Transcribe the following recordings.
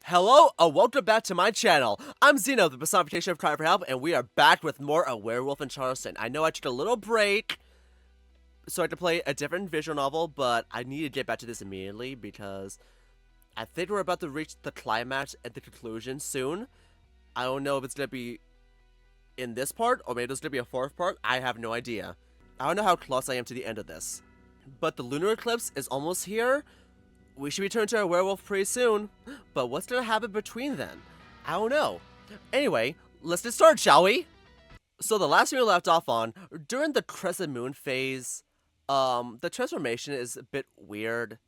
Hello, welcome back to my channel. I'm Xeno, the personification of crying for help, and we are back with more A Werewolf in Charleston. I know I took a little break so I could play a different visual novel, but I need to get back to this immediately because I think we're about to reach the climax and the conclusion soon. I don't know if it's going to be in this part, or maybe there's going to be a fourth part. I have no idea. I don't know how close I am to the end of this. But the lunar eclipse is almost here. We should return to our werewolf pretty soon, but what's gonna happen between then? I don't know. Anyway, let's get started, shall we? So the last we left off on, during the crescent moon phase, the transformation is a bit weird.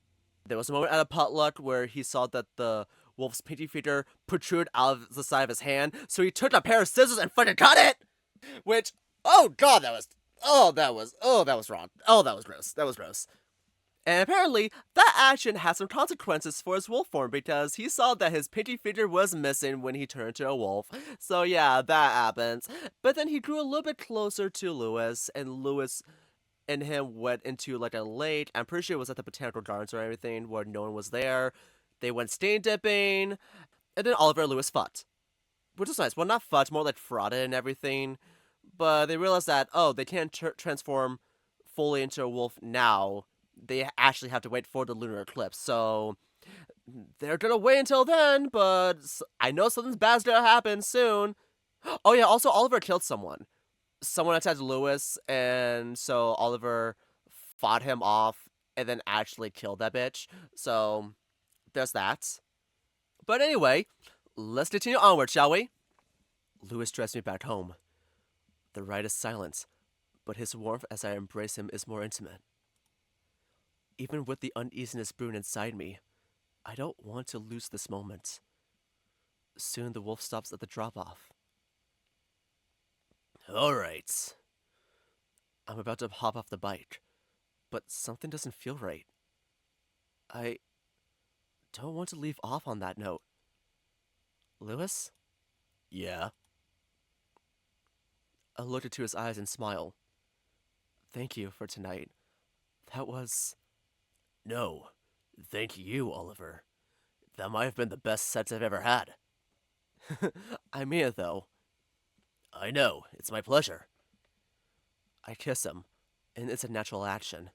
There was a moment at a potluck where he saw that the wolf's pinky finger protruded out of the side of his hand, so he took a pair of scissors and fucking cut it! Which, oh god, that was wrong. Oh, that was gross. That was gross. And apparently, that action had some consequences for his wolf form because he saw that his pinky finger was missing when he turned to a wolf. So yeah, that happens. But then he grew a little bit closer to Lewis, and Lewis and him went into like a lake. I'm pretty sure it was at the botanical gardens or anything where no one was there. They went stain dipping, and then Oliver and Lewis fought. Which was nice. Well, not fought, more like frauded and everything. But they realized that, oh, they can't transform fully into a wolf now. They actually have to wait for the lunar eclipse, so they're gonna wait until then, but I know something bad's gonna happen soon. Oh yeah, also Oliver killed someone. Someone attacked Lewis, and so Oliver fought him off and then actually killed that bitch. So there's that. But anyway, let's continue onward, shall we? Lewis drives me back home. The ride is silent, but his warmth as I embrace him is more intimate. Even with the uneasiness brewing inside me, I don't want to lose this moment. Soon the wolf stops at the drop-off. Alright. I'm about to hop off the bike, but something doesn't feel right. I don't want to leave off on that note. Lewis? Yeah? I look into his eyes and smile. Thank you for tonight. That was... No, thank you, Oliver. That might have been the best sex I've ever had. I mean it, though. I know, it's my pleasure. I kiss him, and it's a natural action.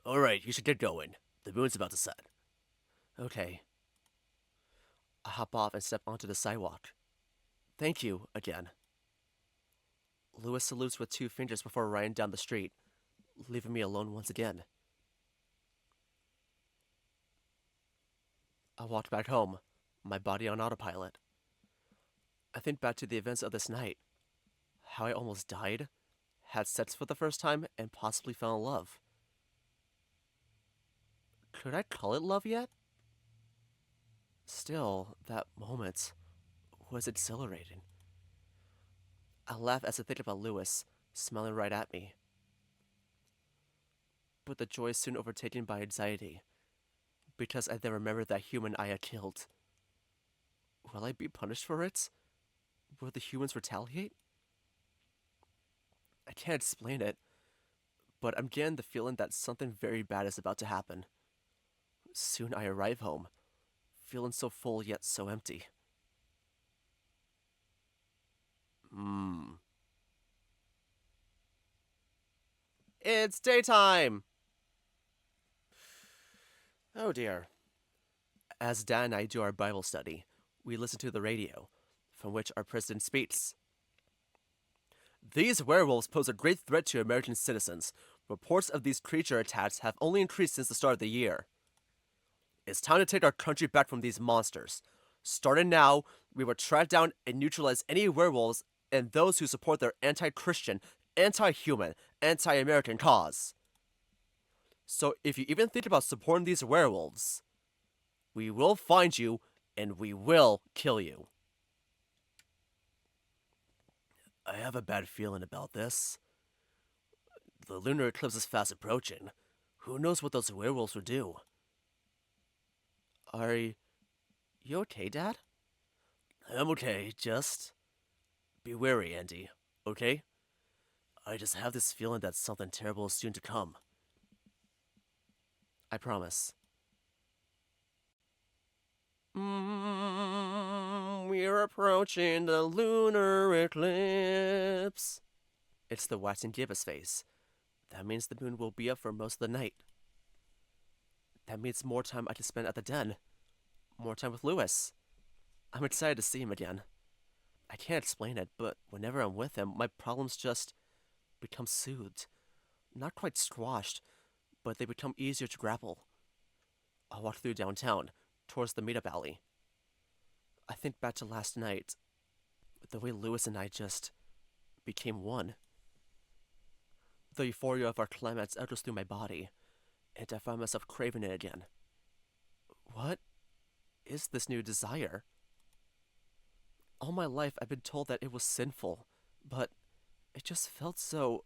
Alright, you should get going. The moon's about to set. Okay. I hop off and step onto the sidewalk. Thank you, again. Lewis salutes with 2 fingers before riding down the street, leaving me alone once again. I walked back home, my body on autopilot. I think back to the events of this night. How I almost died, had sex for the first time, and possibly fell in love. Could I call it love yet? Still, that moment was exhilarating. I laugh as I think about Lewis, smiling right at me. But the joy is soon overtaken by anxiety. Because I then remembered that human I had killed. Will I be punished for it? Will the humans retaliate? I can't explain it, but I'm getting the feeling that something very bad is about to happen. Soon I arrive home, feeling so full yet so empty. It's daytime! Oh dear. As Dad and I do our Bible study, we listen to the radio, from which our president speaks. These werewolves pose a great threat to American citizens. Reports of these creature attacks have only increased since the start of the year. It's time to take our country back from these monsters. Starting now, we will track down and neutralize any werewolves and those who support their anti-Christian, anti-human, anti-American cause. So if you even think about supporting these werewolves, we will find you and we will kill you. I have a bad feeling about this. The lunar eclipse is fast approaching. Who knows what those werewolves will do? Are you okay, Dad? I'm okay, just be wary, Andy, okay? I just have this feeling that something terrible is soon to come. I promise. We're approaching the lunar eclipse. It's the waxing gibbous phase. That means the moon will be up for most of the night. That means more time I can spend at the den. More time with Lewis. I'm excited to see him again. I can't explain it, but whenever I'm with him, my problems just become soothed. Not quite squashed, but they become easier to grapple. I walk through downtown, towards the meetup alley. I think back to last night, the way Lewis and I just became one. The euphoria of our climax echoes through my body, and I find myself craving it again. What is this new desire? All my life I've been told that it was sinful, but it just felt so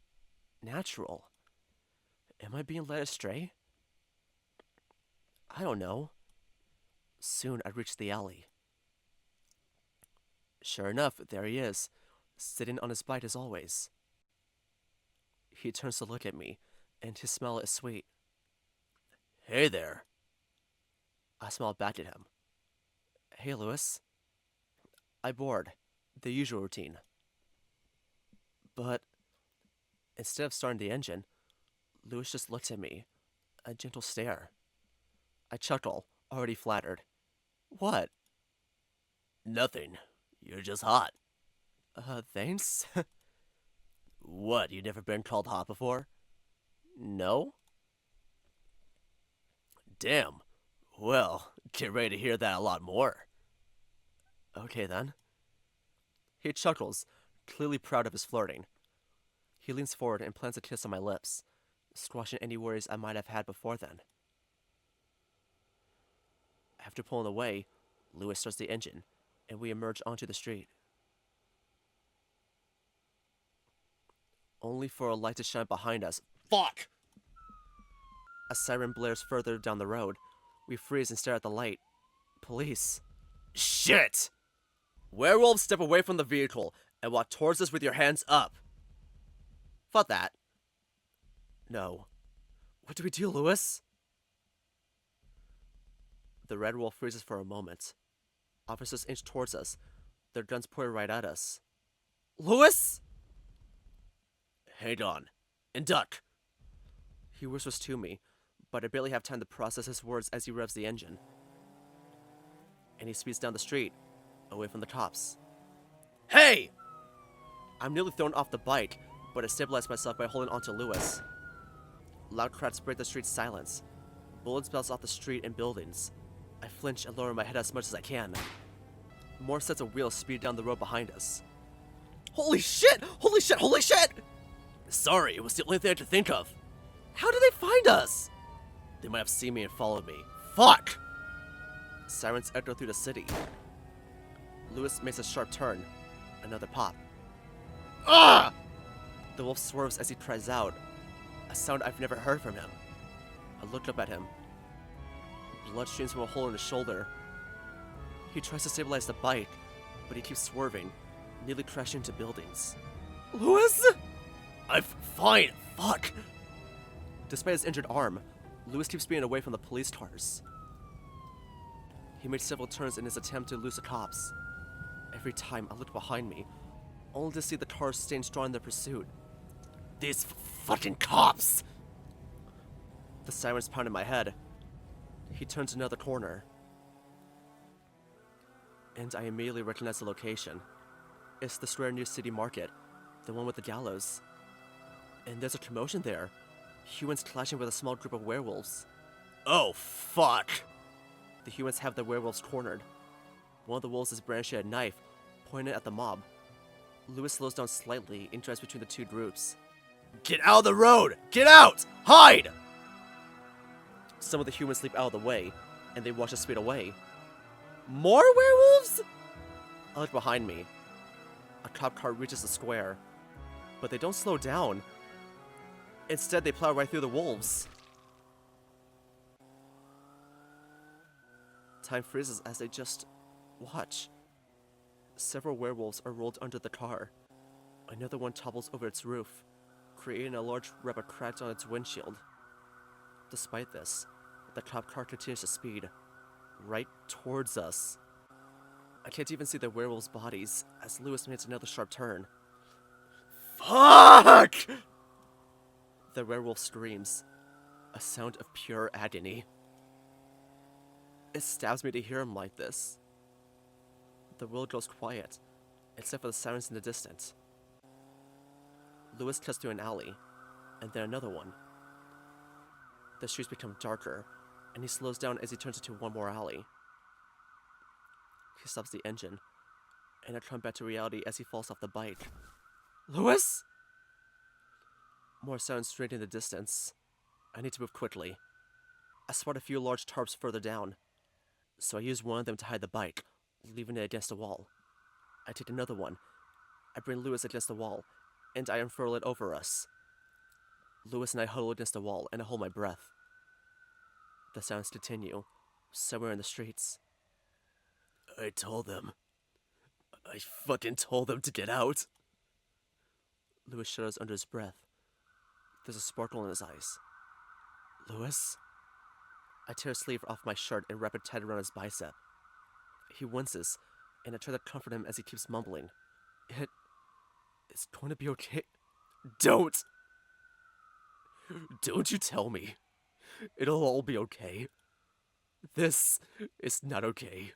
natural. Am I being led astray? I don't know. Soon I reach the alley. Sure enough, there he is, sitting on his bike as always. He turns to look at me, and his smile is sweet. Hey there. I smile back at him. Hey, Lewis. I board. The usual routine. But instead of starting the engine, Lewis just looks at me, a gentle stare. I chuckle, already flattered. What? Nothing. You're just hot. Thanks? What, you never been called hot before? No? Damn. Well, get ready to hear that a lot more. Okay then. He chuckles, clearly proud of his flirting. He leans forward and plants a kiss on my lips, squashing any worries I might have had before then. After pulling away, Lewis starts the engine, and we emerge onto the street. Only for a light to shine behind us. Fuck! A siren blares further down the road. We freeze and stare at the light. Police. Shit! Werewolves, step away from the vehicle and walk towards us with your hands up. Fuck that. No. What do we do, Lewis? The red wolf freezes for a moment. Officers inch towards us, their guns pointed right at us. Lewis? Hang on. And duck. He whispers to me, but I barely have time to process his words as he revs the engine. And he speeds down the street, away from the cops. Hey! I'm nearly thrown off the bike, but I stabilize myself by holding onto Lewis. Loud cracks break the street's silence. Bullets bounce off the street and buildings. I flinch and lower my head as much as I can. More sets of wheels speed down the road behind us. Holy shit! Holy shit! Holy shit! Sorry, it was the only thing I could think of. How did they find us? They might have seen me and followed me. Fuck! Sirens echo through the city. Lewis makes a sharp turn. Another pop. Ah! The wolf swerves as he cries out, a sound I've never heard from him. I look up at him. Blood streams from a hole in his shoulder. He tries to stabilize the bike, but he keeps swerving, nearly crashing into buildings. Lewis? I'm fine. Fuck. Despite his injured arm, Lewis keeps being away from the police cars. He makes several turns in his attempt to elude the cops. Every time I look behind me, only to see the cars staying strong in their pursuit. These fucking cops! The sirens pound in my head. He turns another corner. And I immediately recognize the location. It's the square near City Market, the one with the gallows. And there's a commotion there. Humans clashing with a small group of werewolves. Oh, fuck! The humans have the werewolves cornered. One of the wolves is brandishing a knife, pointing at the mob. Lewis slows down slightly and drives between the two groups. Get out of the road! Get out! Hide! Some of the humans leap out of the way, and they watch us speed away. More werewolves? I look behind me. A cop car reaches the square, but they don't slow down. Instead, they plow right through the wolves. Time freezes as they just watch. Several werewolves are rolled under the car. Another one topples over its roof, creating a large web of cracks on its windshield. Despite this, the cop car continues to speed, right towards us. I can't even see the werewolves' bodies as Lewis makes another sharp turn. Fuck! The werewolf screams, a sound of pure agony. It stabs me to hear him like this. The world goes quiet, except for the sirens in the distance. Lewis cuts through an alley, and then another one. The streets become darker, and he slows down as he turns into one more alley. He stops the engine, and I come back to reality as he falls off the bike. Lewis? More sounds straight in the distance. I need to move quickly. I spot a few large tarps further down, so I use one of them to hide the bike, leaving it against a wall. I take another one. I bring Lewis against the wall, and I unfurl it over us. Lewis and I huddle against the wall, and I hold my breath. The sounds continue, somewhere in the streets. I told them. I fucking told them to get out. Lewis shudders under his breath. There's a sparkle in his eyes. Lewis? I tear a sleeve off my shirt and wrap it tight around his bicep. He winces, and I try to comfort him as he keeps mumbling. It's going to be okay. Don't you tell me. It'll all be okay. This is not okay.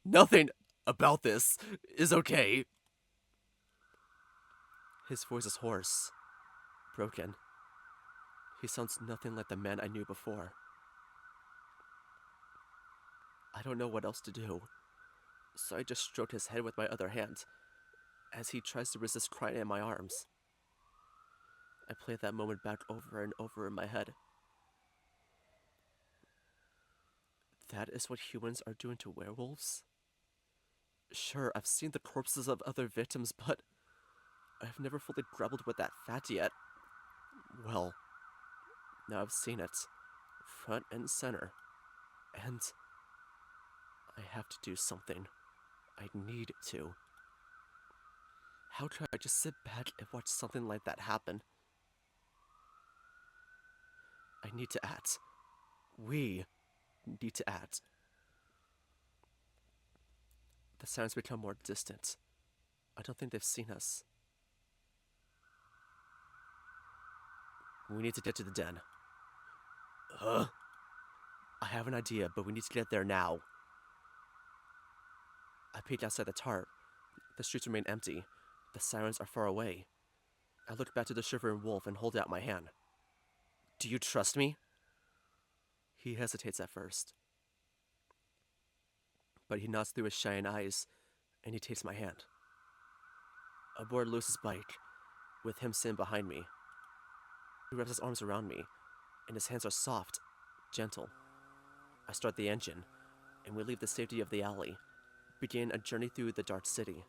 Nothing about this is okay. His voice is hoarse, broken. He sounds nothing like the man I knew before. I don't know what else to do, so I just stroke his head with my other hand as he tries to resist crying in my arms. I play that moment back over and over in my head. That is what humans are doing to werewolves? Sure, I've seen the corpses of other victims, but I've never fully grappled with that fact yet. Well, now I've seen it, front and center, and I have to do something. I need to. How could I just sit back and watch something like that happen? I need to act. We need to act. The sounds become more distant. I don't think they've seen us. We need to get to the den. I have an idea, but we need to get there now. I peek outside the tarp. The streets remain empty. The sirens are far away. I look back to the shivering wolf and hold out my hand. Do you trust me? He hesitates at first, but he nods through his shining eyes, and he takes my hand. I board Lewis's bike, with him sitting behind me. He wraps his arms around me, and his hands are soft, gentle. I start the engine, and we leave the safety of the alley, begin a journey through the dark city.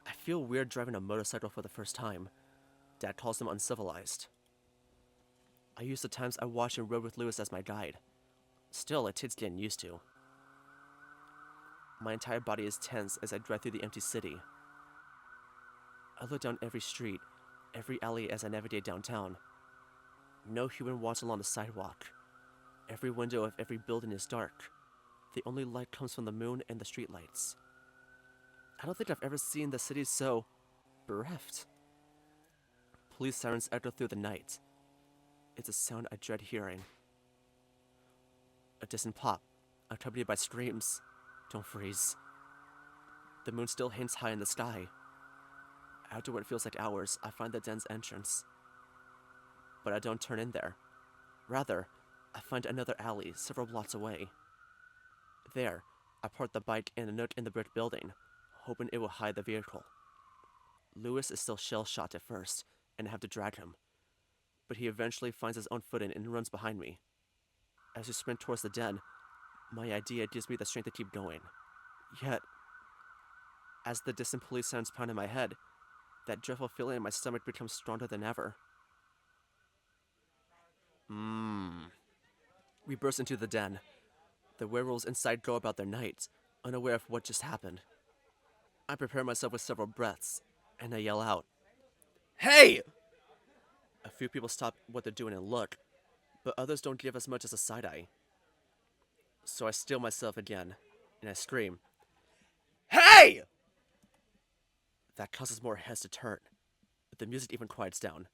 I feel weird driving a motorcycle for the first time. Dad calls them uncivilized. I use the times I watched and rode with Lewis as my guide. Still, it takes getting used to. My entire body is tense as I drive through the empty city. I look down every street, every alley as I navigate downtown. No human walks along the sidewalk. Every window of every building is dark. The only light comes from the moon and the streetlights. I don't think I've ever seen the city so bereft. Police sirens echo through the night. It's a sound I dread hearing. A distant pop, accompanied by screams. Don't freeze. The moon still hangs high in the sky. After what feels like hours, I find the den's entrance. But I don't turn in there. Rather, I find another alley several blocks away. There, I park the bike in a nook in the brick building, hoping it will hide the vehicle. Lewis is still shell-shocked at first, and I have to drag him. But he eventually finds his own footing and runs behind me. As we sprint towards the den, my idea gives me the strength to keep going. Yet, as the distant police sounds pound in my head, that dreadful feeling in my stomach becomes stronger than ever. We burst into the den. The werewolves inside go about their night, unaware of what just happened. I prepare myself with several breaths, and I yell out, "Hey!" A few people stop what they're doing and look, but others don't give as much as a side eye. So I still myself again, and I scream, "Hey!" That causes more heads to turn. The music even quiets down.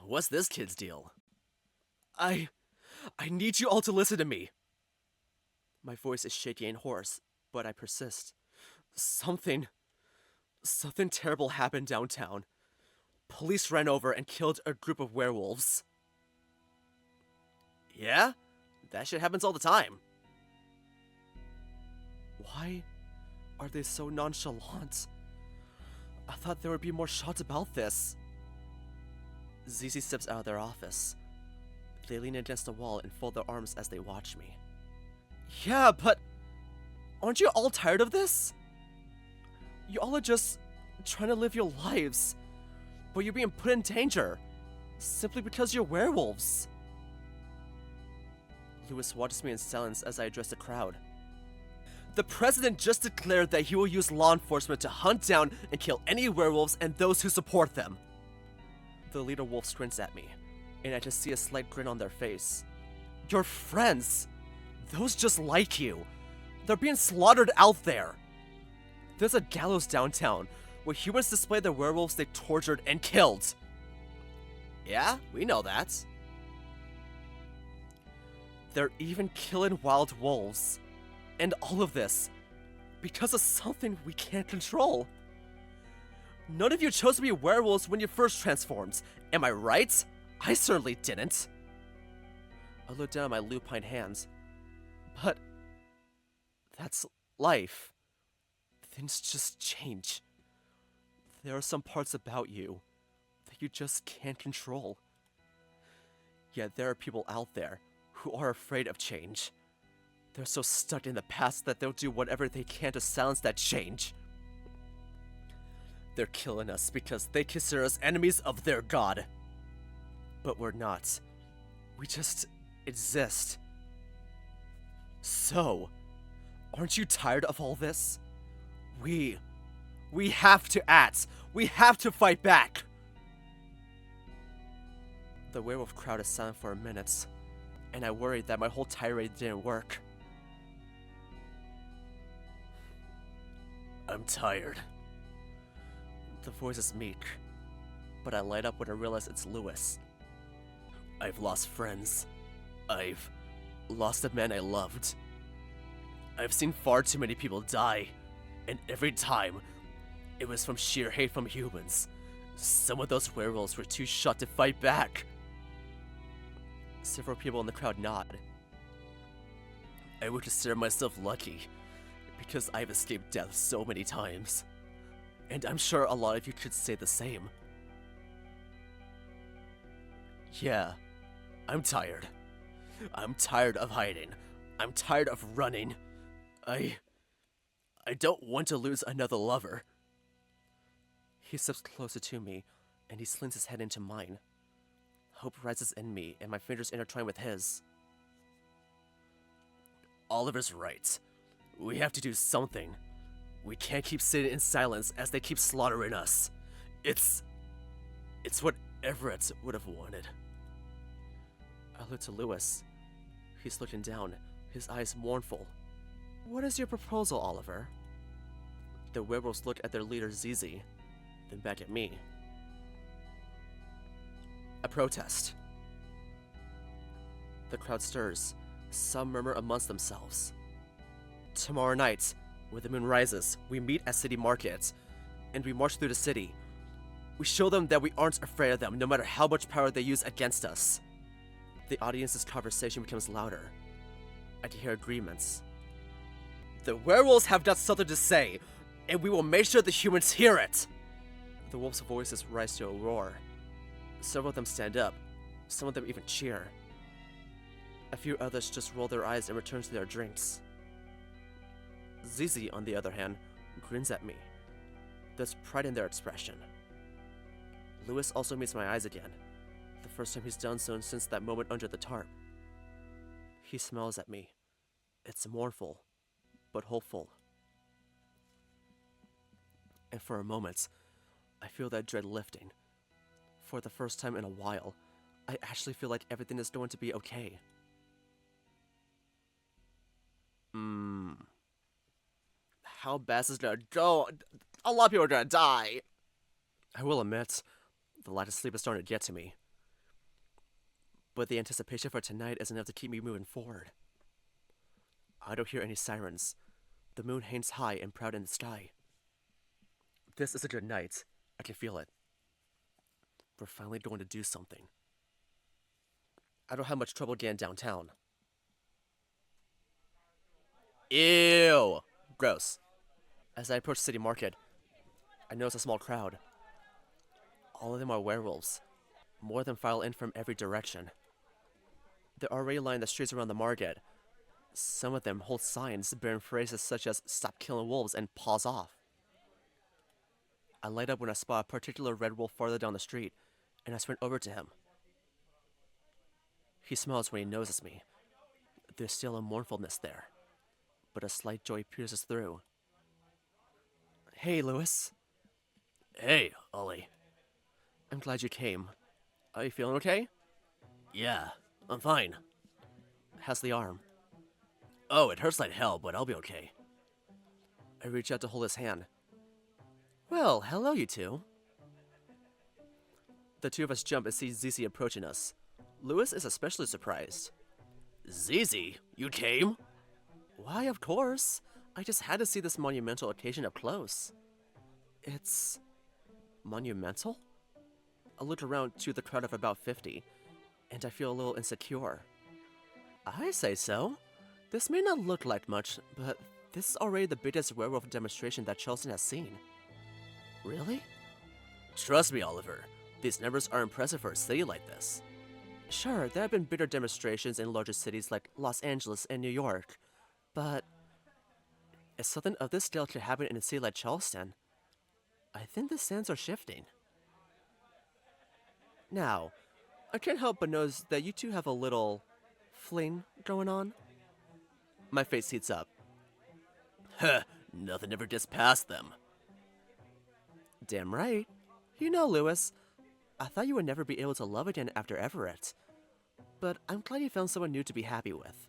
What's this kid's deal? I need you all to listen to me. My voice is shaky and hoarse, but I persist. Something terrible happened downtown. Police ran over and killed a group of werewolves. Yeah? That shit happens all the time. Why are they so nonchalant? I thought there would be more shots about this. ZZ steps out of their office. They lean against the wall and fold their arms as they watch me. Yeah, but aren't you all tired of this? You all are just trying to live your lives, but you're being put in danger simply because you're werewolves. Lewis watches me in silence as I address the crowd. The president just declared that he will use law enforcement to hunt down and kill any werewolves and those who support them. The leader wolf squints at me, and I just see a slight grin on their face. Your friends! Those just like you. They're being slaughtered out there. There's a gallows downtown where humans display the werewolves they tortured and killed. Yeah, we know that. They're even killing wild wolves. And all of this because of something we can't control. None of you chose to be werewolves when you first transformed. Am I right? I certainly didn't. I look down at my lupine hands. But that's life. Things just change. There are some parts about you that you just can't control. Yet there are people out there who are afraid of change. They're so stuck in the past that they'll do whatever they can to silence that change. They're killing us because they consider us enemies of their god. But we're not. We just exist. So, aren't you tired of all this? We have to act. We have to fight back. The werewolf crowd is silent for a minute, and I worried that my whole tirade didn't work. I'm tired. The voice is meek, but I light up when I realize it's Lewis. I've lost friends. I've lost a man I loved. I've seen far too many people die, and every time, it was from sheer hate from humans. Some of those werewolves were too shot to fight back. Several people in the crowd nod. I would consider myself lucky, because I've escaped death so many times. And I'm sure a lot of you could say the same. Yeah, I'm tired. I'm tired of hiding. I'm tired of running. I don't want to lose another lover. He steps closer to me, and he slings his head into mine. Hope rises in me, and my fingers intertwine with his. Oliver's right. We have to do something. We can't keep sitting in silence as they keep slaughtering us. It's what Everett would have wanted. I look to Lewis. He's looking down, his eyes mournful. What is your proposal, Oliver? The werewolves look at their leader, ZZ, then back at me. A protest. The crowd stirs. Some murmur amongst themselves. Tomorrow night, when the moon rises, we meet at City Market, and we march through the city. We show them that we aren't afraid of them, no matter how much power they use against us. The audience's conversation becomes louder. I can hear agreements. The werewolves have got something to say, and we will make sure the humans hear it! The wolves' voices rise to a roar. Several of them stand up. Some of them even cheer. A few others just roll their eyes and return to their drinks. ZZ, on the other hand, grins at me. There's pride in their expression. Lewis also meets my eyes again, the first time he's done so since that moment under the tarp. He smiles at me. It's mournful, but hopeful. And for a moment, I feel that dread lifting. For the first time in a while, I actually feel like everything is going to be okay. Hmm. How bad is this gonna go? A lot of people are gonna die. I will admit, the lack of sleep is starting to get to me. But the anticipation for tonight is enough to keep me moving forward. I don't hear any sirens. The moon hangs high and proud in the sky. This is a good night. I can feel it. We're finally going to do something. I don't have much trouble getting downtown. Ew! Gross. As I approach City Market, I notice a small crowd. All of them are werewolves. More of them file in from every direction. They're already lining the streets around the market. Some of them hold signs bearing phrases such as "Stop killing wolves" and "Paws off." I light up when I spot a particular red wolf farther down the street, and I sprint over to him. He smiles when he notices me. There's still a mournfulness there, but a slight joy pierces through. Hey, Lewis. Hey, Ollie. I'm glad you came. Are you feeling okay? Yeah, I'm fine. How's the arm? Oh, it hurts like hell, but I'll be okay. I reach out to hold his hand. Well, hello, you two. The two of us jump and see Zizi approaching us. Lewis is especially surprised. Zizi, you came? Why, of course. I just had to see this monumental occasion up close. It's monumental? I look around to the crowd of about 50, and I feel a little insecure. I say so. This may not look like much, but this is already the biggest werewolf demonstration that Charleston has seen. Really? Trust me, Oliver. These numbers are impressive for a city like this. Sure, there have been bigger demonstrations in larger cities like Los Angeles and New York, but if something of this scale could happen in a city like Charleston, I think the sands are shifting. Now, I can't help but notice that you two have a little fling going on. My face heats up. Huh, nothing ever gets past them. Damn right. You know, Lewis, I thought you would never be able to love again after Everett, but I'm glad you found someone new to be happy with.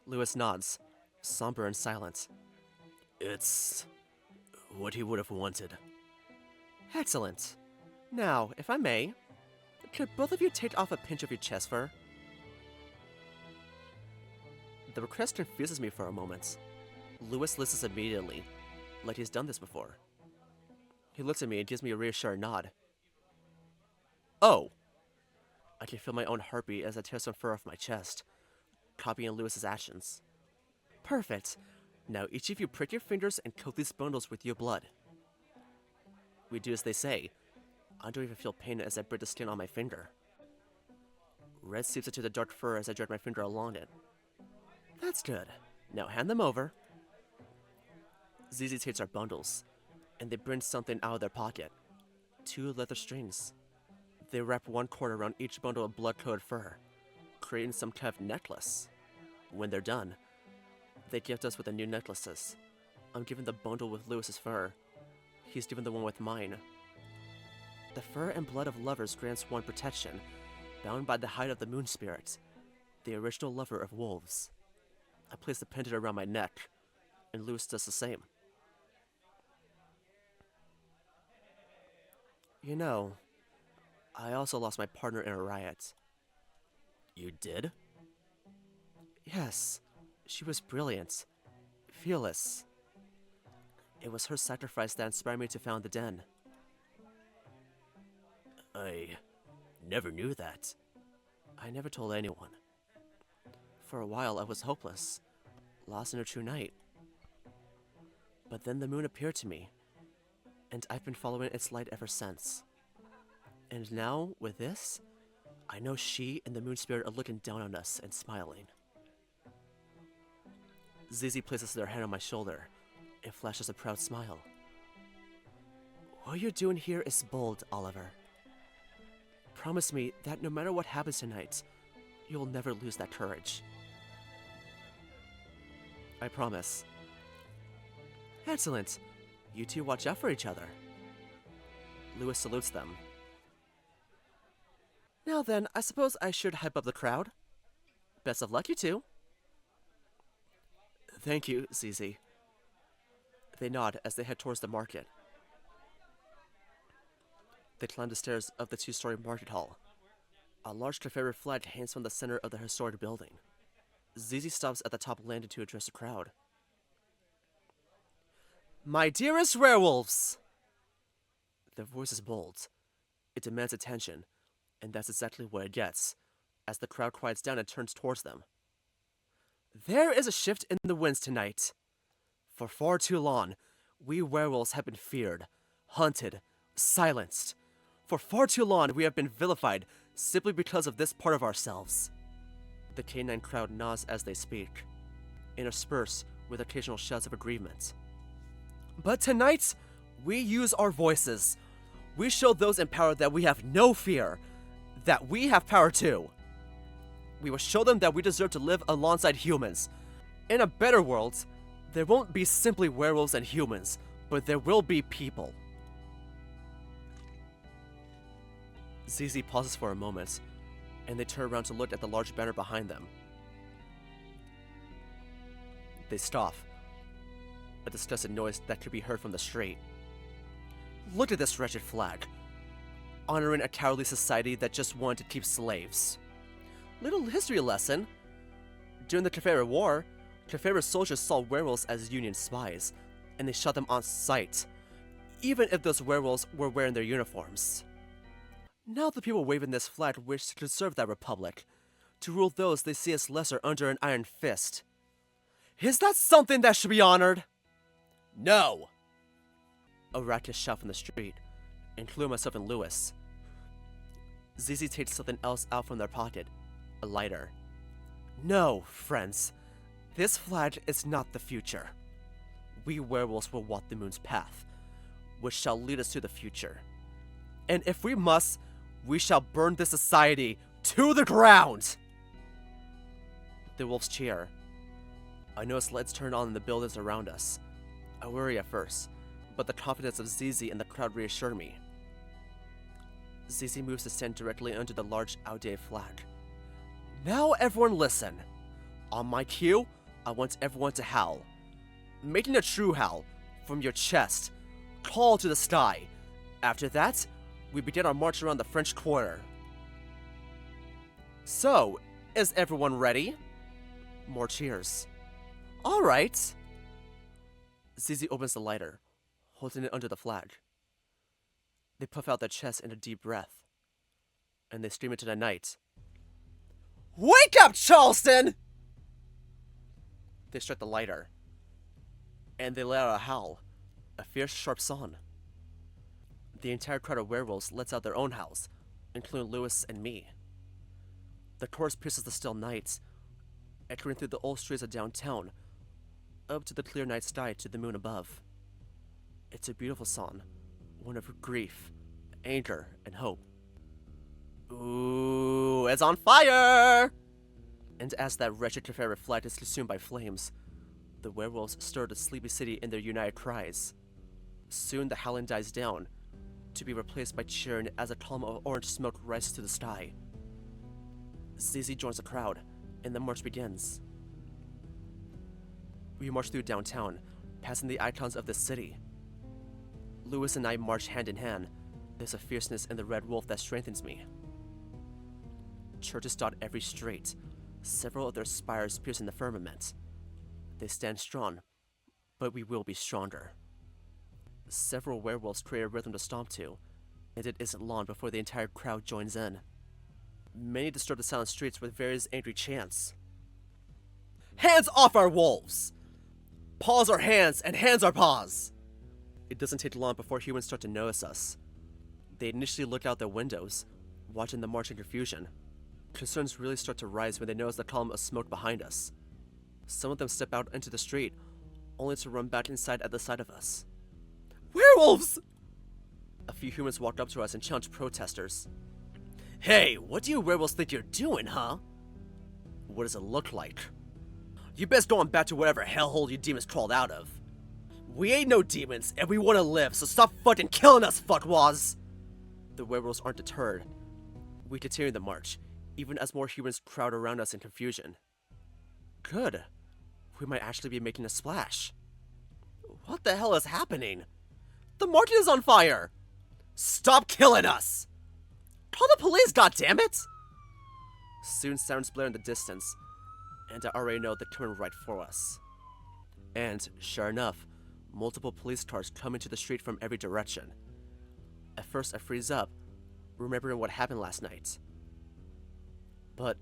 Lewis nods, somber and silent. It's what he would have wanted. Excellent. Now, if I may, could both of you take off a pinch of your chest fur? The request confuses me for a moment. Lewis listens immediately, like he's done this before. He looks at me and gives me a reassuring nod. Oh! I can feel my own heartbeat as I tear some fur off my chest, copying Lewis's actions. Perfect. Now each of you prick your fingers and coat these bundles with your blood. We do as they say. I don't even feel pain as I break the skin on my finger. Red seeps into the dark fur as I drag my finger along it. That's good. Now hand them over. Zizi takes our bundles, and they bring something out of their pocket. 2 leather strings. They wrap one cord around each bundle of blood-coated fur, creating some kind of necklace. When they're done, they gift us with the new necklaces. I'm given the bundle with Lewis's fur. He's given the one with mine. The fur and blood of lovers grants one protection, bound by the hide of the moon spirit, the original lover of wolves. I place the pendant around my neck, and Lewis does the same. You know, I also lost my partner in a riot. You did? Yes, she was brilliant, fearless. It was her sacrifice that inspired me to found the den. I never knew that. I never told anyone. For a while I was hopeless, lost in a true night. But then the moon appeared to me, and I've been following its light ever since. And now, with this, I know she and the moon spirit are looking down on us and smiling. Zizi places their hand on my shoulder and flashes a proud smile. What you're doing here is bold, Oliver. Promise me that no matter what happens tonight, you'll never lose that courage. I promise. Excellent. You two watch out for each other. Lewis salutes them. Now then, I suppose I should hype up the crowd. Best of luck, you two. Thank you, ZZ. They nod as they head towards the market. They climb the stairs of the two-story market hall. A large Confederate flag hangs from the center of the historic building. ZZ stops at the top landing to address the crowd. My dearest werewolves! Their voice is bold. It demands attention, and that's exactly what it gets, as the crowd quiets down and turns towards them. There is a shift in the winds tonight. For far too long, we werewolves have been feared, hunted, silenced. For far too long, we have been vilified simply because of this part of ourselves. The canine crowd nods as they speak, interspersed with occasional shouts of agreement. But tonight, we use our voices. We show those in power that we have no fear, that we have power too. We will show them that we deserve to live alongside humans. In a better world, there won't be simply werewolves and humans, but there will be people. ZZ pauses for a moment, and they turn around to look at the large banner behind them. They stop, a disgusted noise that could be heard from the street. Look at this wretched flag, honoring a cowardly society that just wanted to keep slaves. Little history lesson. During the Confederate War, Confederate soldiers saw werewolves as Union spies, and they shot them on sight, even if those werewolves were wearing their uniforms. Now the people waving this flag wish to conserve that republic, to rule those they see as lesser under an iron fist. Is that something that should be honored? No! A raucous shout from the street, including myself and Lewis. ZZ takes something else out from their pocket, a lighter. No, friends. This flag is not the future. We werewolves will walk the moon's path, which shall lead us to the future. And if we must, we shall burn this society to the ground! The wolves cheer. I notice lights turn on in the buildings around us. I worry at first, but the confidence of ZZ and the crowd reassure me. ZZ moves to stand directly under the large outdated flag. Now everyone listen. On my cue, I want everyone to howl. Making a true howl, from your chest. Call to the sky. After that, we begin our march around the French Quarter. So, is everyone ready? More cheers. Alright. ZZ opens the lighter, holding it under the flag. They puff out their chests in a deep breath, and they scream into the night. Wake up, Charleston! They strike the lighter, and they let out a howl, a fierce, sharp song. The entire crowd of werewolves lets out their own howls, including Lewis and me. The chorus pierces the still night, echoing through the old streets of downtown, up to the clear night sky to the moon above. It's a beautiful song, one of grief, anger, and hope. Ooh, it's on fire! And as that wretched Confederate flag is consumed by flames, the werewolves stir the sleepy city in their united cries. Soon the howling dies down, to be replaced by cheering as a column of orange smoke rises to the sky. ZZ joins the crowd, and the march begins. We march through downtown, passing the icons of the city. Lewis and I march hand in hand. There's a fierceness in the red wolf that strengthens me. Churches dot every street, several of their spires piercing the firmament. They stand strong, but we will be stronger. Several werewolves create a rhythm to stomp to, and it isn't long before the entire crowd joins in. Many disturb the silent streets with various angry chants. Hands off our wolves! Paws are hands, and hands are paws! It doesn't take long before humans start to notice us. They initially look out their windows, watching the march in confusion. Concerns really start to rise when they notice the column of smoke behind us. Some of them step out into the street, only to run back inside at the sight of us. Werewolves! A few humans walk up to us and challenge protesters. Hey, what do you werewolves think you're doing, huh? What does it look like? You best go on back to whatever hellhole you demons crawled out of. We ain't no demons, and we want to live, so stop fucking killing us, fuckwads! The werewolves aren't deterred. We continue the march, even as more humans crowd around us in confusion. Good. we might actually be making a splash. What the hell is happening? The market is on fire! Stop killing us! Call the police, goddammit! Soon sounds blare in the distance, and I already know they're coming right for us. And, sure enough, multiple police cars come into the street from every direction. At first I freeze up, remembering what happened last night. But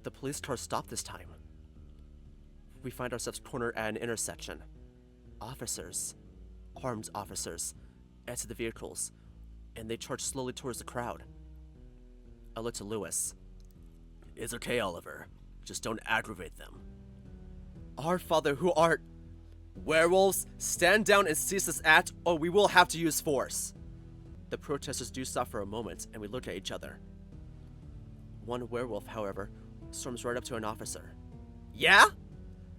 the police cars stop this time. We find ourselves cornered at an intersection. Officers, armed officers, enter the vehicles, and they charge slowly towards the crowd. I look to Lewis. It's okay, Oliver. Just don't aggravate them. Our Father who art... Werewolves, stand down and cease this act, or we will have to use force. The protesters do stop for a moment, and we look at each other. One werewolf, however, storms right up to an officer. Yeah?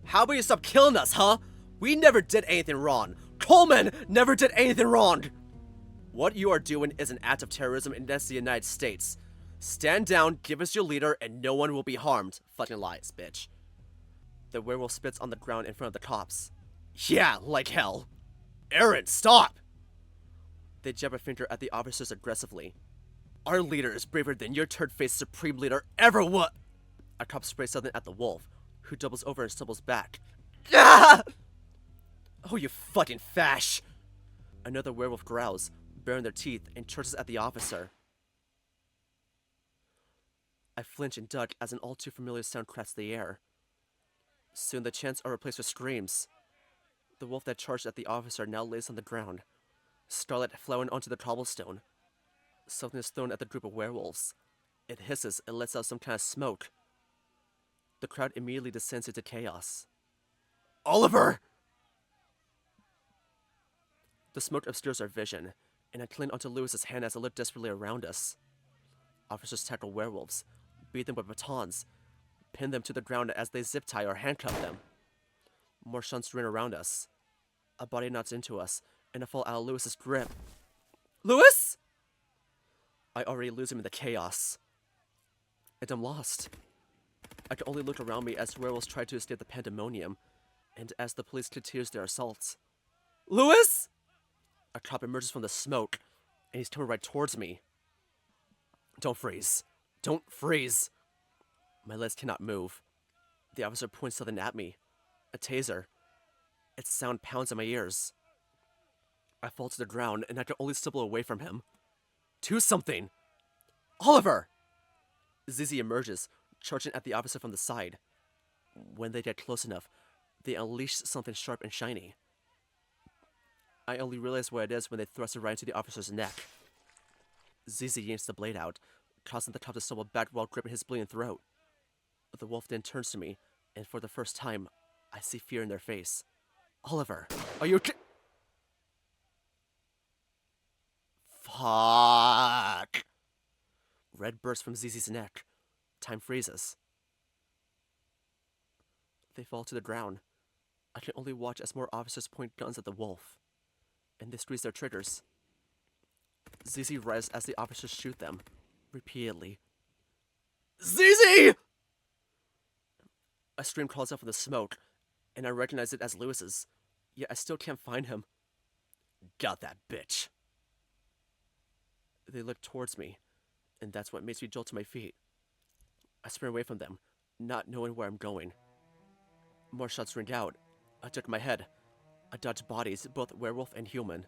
How about you stop killing us, huh? We never did anything wrong. Coleman never did anything wrong. What you are doing is an act of terrorism against the United States. Stand down, give us your leader, and no one will be harmed. Fucking lies, bitch. The werewolf spits on the ground in front of the cops. Yeah, like hell. Aaron, stop! They jab a finger at the officers aggressively. Our leader is braver than your turd-faced supreme leader ever would. A cop sprays something at the wolf, who doubles over and stumbles back. Ah! Oh, you fucking fash! Another werewolf growls, baring their teeth, and charges at the officer. I flinch and duck as an all-too-familiar sound cracks the air. Soon the chants are replaced with screams. The wolf that charged at the officer now lays on the ground, scarlet flowing onto the cobblestone. Something is thrown at the group of werewolves. It hisses and lets out some kind of smoke. The crowd immediately descends into chaos. Oliver! The smoke obscures our vision, and I cling onto Lewis's hand as I look desperately around us. Officers tackle werewolves, beat them with batons, pin them to the ground as they zip tie or handcuff them. More shunts ring around us. A body knocks into us, and I fall out of Lewis's grip. Lewis? I already lose him in the chaos. And I'm lost. I can only look around me as werewolves try to escape the pandemonium, and as the police continues their assaults. Lewis? A cop emerges from the smoke, and he's coming right towards me. Don't freeze. Don't freeze. My legs cannot move. The officer points something at me. A taser. Its sound pounds in my ears. I fall to the ground, and I can only stumble away from him. Do something! Oliver! Zizi emerges, charging at the officer from the side. When they get close enough, they unleash something sharp and shiny. I only realize what it is when they thrust it right into the officer's neck. Zizi yanks the blade out, causing the cop to stumble back while gripping his bleeding throat. The wolf then turns to me, and for the first time, I see fear in their face. Oliver, are you okay? Fuck! Red bursts from Zizi's neck. Time freezes. They fall to the ground. I can only watch as more officers point guns at the wolf, and they squeeze their triggers. Zizi rises as the officers shoot them, repeatedly. Zizi! A scream crawls out from the smoke, and I recognize it as Lewis's, yet I still can't find him. Got that bitch. They look towards me, and that's what makes me jolt to my feet. I sprint away from them, not knowing where I'm going. More shots ring out. I duck my head. I dodge bodies, both werewolf and human.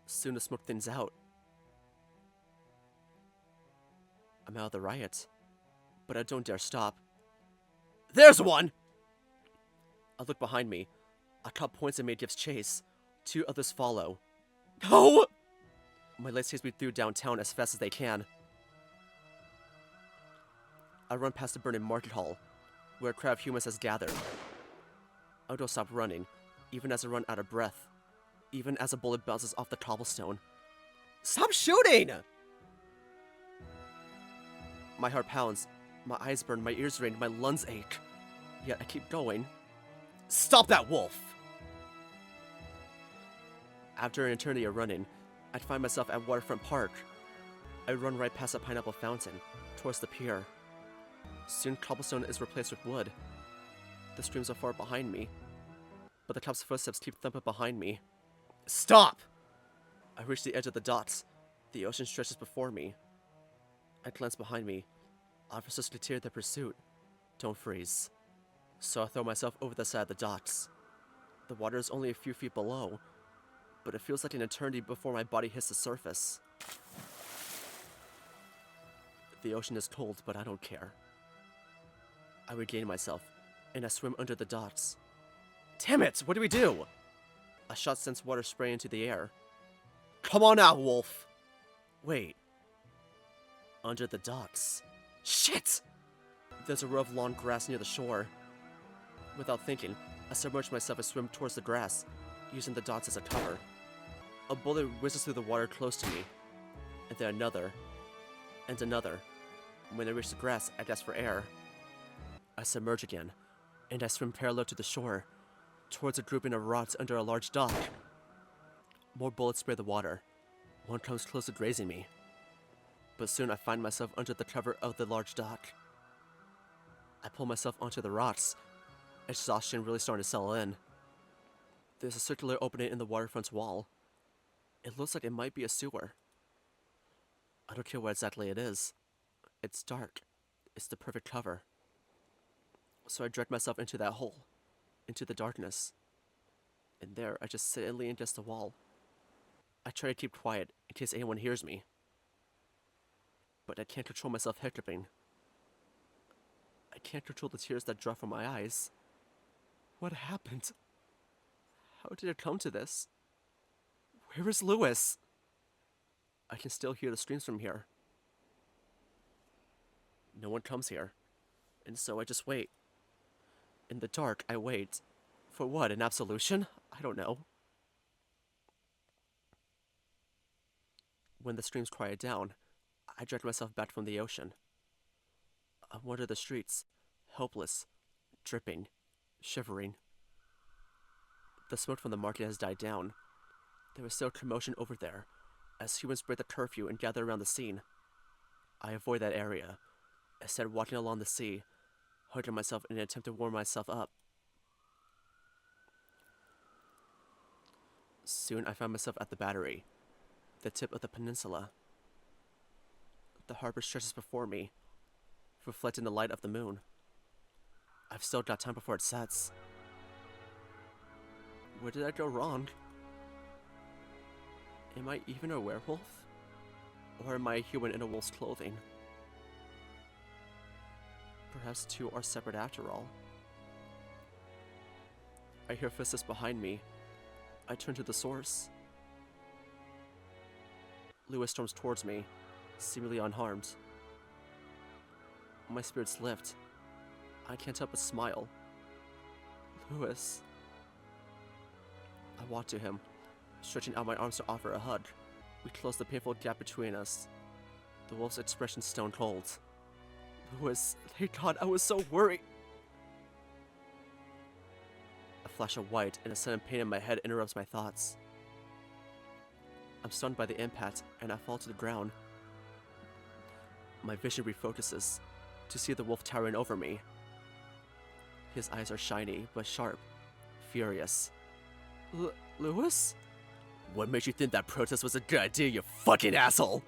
Soon the smoke thins out. I'm out of the riot, but I don't dare stop. There's one! I look behind me. A cop points at me and gives chase. Two others follow. No! My legs chase me through downtown as fast as they can. I run past the burning market hall, where a crowd of humans has gathered. I don't stop running, even as I run out of breath. Even as a bullet bounces off the cobblestone. Stop shooting! My heart pounds, my eyes burn, my ears ring, my lungs ache. Yet I keep going. Stop that wolf! After an eternity of running, I'd find myself at Waterfront Park. I run right past a pineapple fountain, towards the pier. Soon cobblestone is replaced with wood. The streams are far behind me, but the cop's footsteps keep thumping behind me. Stop! I reach the edge of the docks. The ocean stretches before me. I glance behind me. Officers continue their pursuit. Don't freeze. So I throw myself over the side of the docks. The water is only a few feet below, but it feels like an eternity before my body hits the surface. The ocean is cold, but I don't care. I regain myself, and I swim under the docks. Damn it! What do we do? A shot sends water spray into the air. Come on out, Wolf! Wait. Under the docks. Shit! There's a row of long grass near the shore. Without thinking, I submerge myself and swim towards the grass, using the docks as a cover. A bullet whizzes through the water close to me, and then another, and another. When I reach the grass, I gasp for air. I submerge again, and I swim parallel to the shore, towards a grouping of rocks under a large dock. More bullets spray the water. One comes close to grazing me. But soon I find myself under the cover of the large dock. I pull myself onto the rocks, exhaustion really starting to settle in. There's a circular opening in the waterfront's wall. It looks like it might be a sewer. I don't care what exactly it is. It's dark. It's the perfect cover. So I drag myself into that hole, into the darkness. And there, I just sit and lean against the wall. I try to keep quiet in case anyone hears me. But I can't control myself hiccuping. I can't control the tears that drop from my eyes. What happened? How did it come to this? Where is Lewis? I can still hear the screams from here. No one comes here, and so I just wait. In the dark, I wait. For what, an absolution? I don't know. When the screams quiet down, I drag myself back from the ocean. I wander the streets, helpless, dripping, shivering. The smoke from the market has died down. There is still commotion over there, as humans break the curfew and gather around the scene. I avoid that area, instead walking along the sea, hugging myself in an attempt to warm myself up. Soon I found myself at the battery, the tip of the peninsula. The harbor stretches before me, reflecting the light of the moon. I've still got time before it sets. Where did I go wrong? Am I even a werewolf? Or am I a human in a wolf's clothing? Perhaps two are separate after all. I hear footsteps behind me. I turn to the source. Lewis storms towards me, seemingly unharmed. My spirits lift. I can't help but smile. Lewis. I walk to him, stretching out my arms to offer a hug. We close the painful gap between us. The wolf's expression stone cold. Lewis, thank God, I was so worried. A flash of white and a sudden pain in my head interrupts my thoughts. I'm stunned by the impact, and I fall to the ground. My vision refocuses, to see the wolf towering over me. His eyes are shiny, but sharp, furious. Lewis? What made you think that protest was a good idea, you fucking asshole?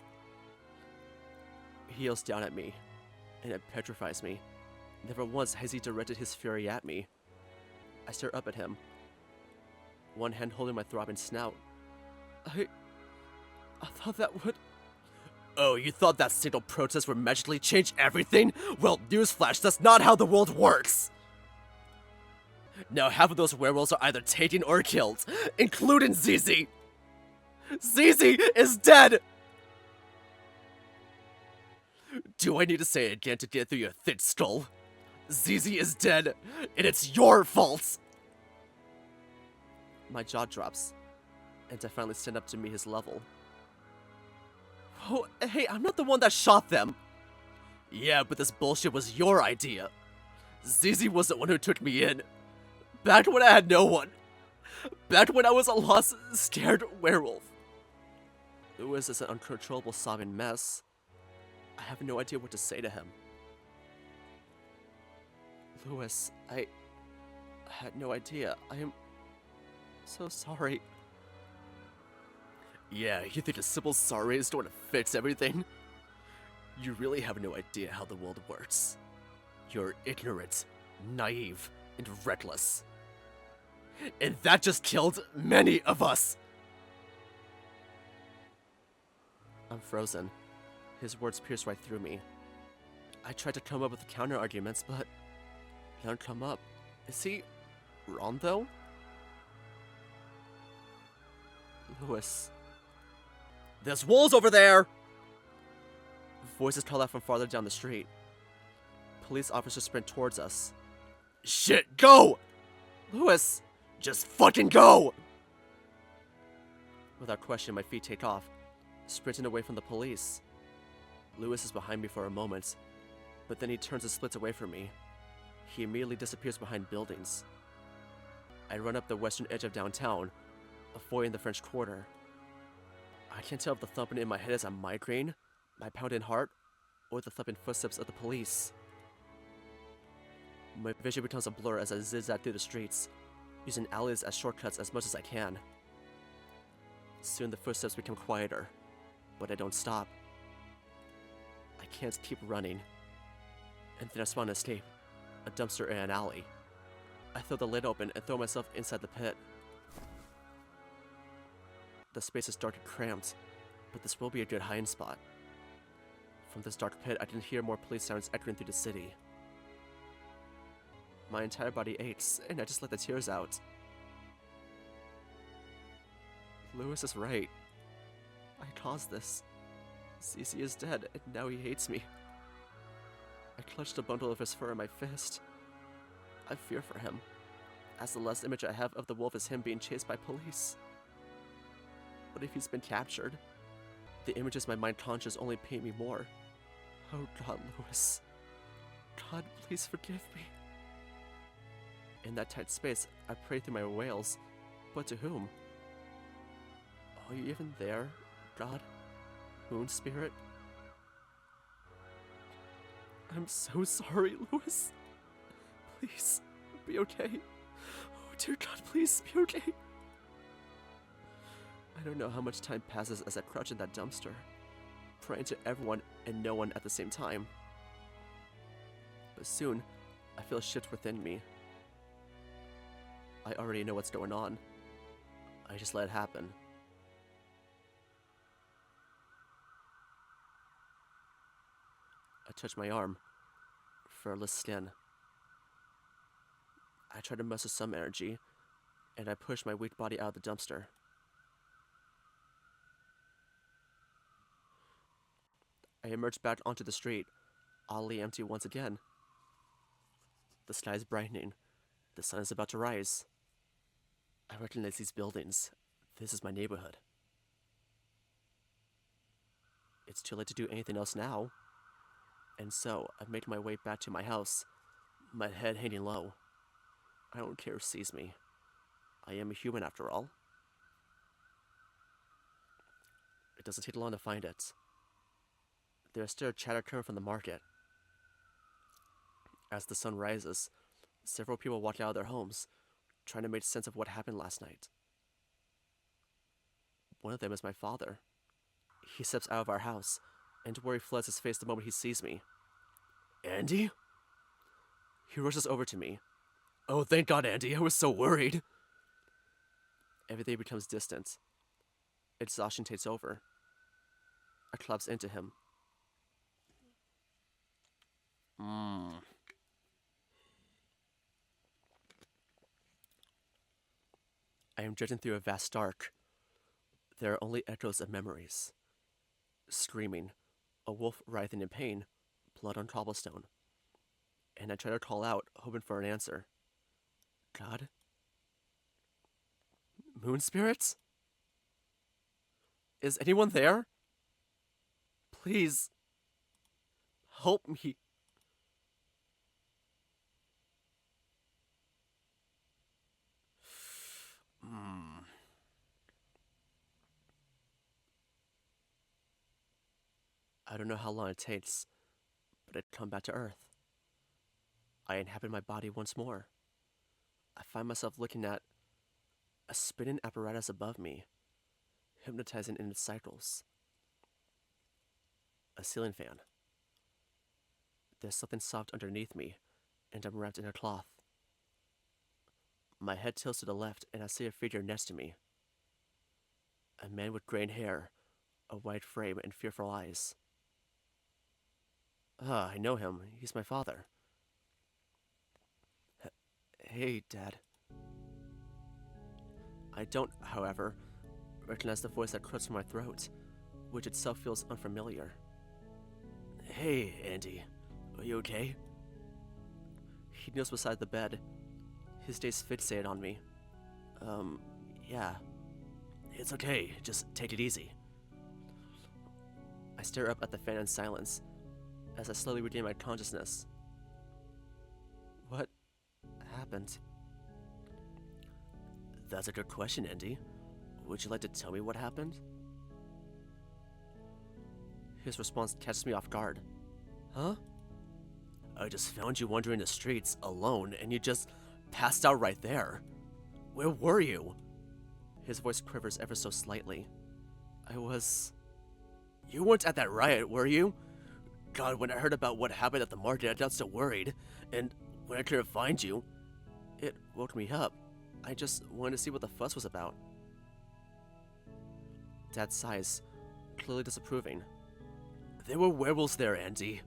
He yells down at me, and it petrifies me. Never once has he directed his fury at me. I stare up at him, one hand holding my throbbing snout. I thought that would... Oh, you thought that single protest would magically change everything? Well, newsflash, that's not how the world works! Now half of those werewolves are either taken or killed, including Zizi! Zizi is dead! Do I need to say it again to get through your thick skull? Zizi is dead, and it's your fault! My jaw drops, and I finally stand up to meet his level. Oh, hey, I'm not the one that shot them! Yeah, but this bullshit was your idea. Zizi was the one who took me in. Back when I had no one. Back when I was a lost, scared werewolf. Lewis is an uncontrollable sobbing mess. I have no idea what to say to him. Lewis, had no idea. I am so sorry. Yeah, you think a simple sorry is going to fix everything? You really have no idea how the world works. You're ignorant, naive, and reckless. And that just killed many of us! I'm frozen. His words pierced right through me. I tried to come up with counter-arguments, but they don't come up. Is he wrong, though? Louis. There's wolves over there! Voices call out from farther down the street. Police officers sprint towards us. Shit, go! Louis, just fucking go! Without question, my feet take off, sprinting away from the police. Louis is behind me for a moment, but then he turns and splits away from me. He immediately disappears behind buildings. I run up the western edge of downtown, avoiding the French Quarter. I can't tell if the thumping in my head is a migraine, my pounding heart, or the thumping footsteps of the police. My vision becomes a blur as I zigzag through the streets, using alleys as shortcuts as much as I can. Soon the footsteps become quieter, but I don't stop. I can't keep running. And then I spawn an escape, a dumpster in an alley. I throw the lid open and throw myself inside the pit. The space is dark and cramped, but this will be a good hiding spot. From this dark pit, I can hear more police sirens echoing through the city. My entire body aches, and I just let the tears out. Louis is right. I caused this. Cece is dead, and now he hates me. I clutched a bundle of his fur in my fist. I fear for him, as the last image I have of the wolf is him being chased by police. What if he's been captured? The images my mind conjures only pain me more. Oh God, Louis. God, please forgive me. In that tight space, I pray through my wails, but to whom? Are you even there, God? Moon Spirit? I'm so sorry, Louis. Please, be okay. Oh dear God, please, be okay. I don't know how much time passes as I crouch in that dumpster, praying to everyone and no one at the same time. But soon, I feel a shift within me. I already know what's going on. I just let it happen. I touch my arm. Furless skin. I try to muster some energy, and I push my weak body out of the dumpster. I emerge back onto the street, oddly empty once again. The sky is brightening. The sun is about to rise. I recognize these buildings. This is my neighborhood. It's too late to do anything else now. And so, I make my way back to my house, my head hanging low. I don't care who sees me. I am a human after all. It doesn't take long to find it. There's still chatter coming from the market. As the sun rises, several people walk out of their homes, trying to make sense of what happened last night. One of them is my father. He steps out of our house, and worry floods his face the moment he sees me. Andy? He rushes over to me. Oh, thank God, Andy, I was so worried. Everything becomes distant. Exhaustion takes over. I collapse into him. I am drifting through a vast dark. There are only echoes of memories. Screaming, a wolf writhing in pain, blood on cobblestone. And I try to call out, hoping for an answer. God? Moon spirits? Is anyone there? Please. Help me. I don't know how long it takes, but I come back to Earth. I inhabit my body once more. I find myself looking at a spinning apparatus above me, hypnotizing in its cycles. A ceiling fan. There's something soft underneath me, and I'm wrapped in a cloth. My head tilts to the left, and I see a figure next to me. A man with graying hair, a wide frame, and fearful eyes. Ah, I know him. He's my father. Hey, Dad. I don't, however, recognize the voice that croaks from my throat, which itself feels unfamiliar. Hey, Andy. Are you okay? He kneels beside the bed, his gaze fixated on me. Yeah. It's okay, just take it easy. I stare up at the fan in silence, as I slowly regain my consciousness. What happened? That's a good question, Andy. Would you like to tell me what happened? His response catches me off guard. Huh? I just found you wandering the streets, alone, and you just passed out right there. Where were you? His voice quivers ever so slightly. You weren't at that riot, were you? God, when I heard about what happened at the market, I got so worried, and when I couldn't find you, it woke me up. I just wanted to see what the fuss was about. Dad sighs, clearly disapproving. There were werewolves there, Andy.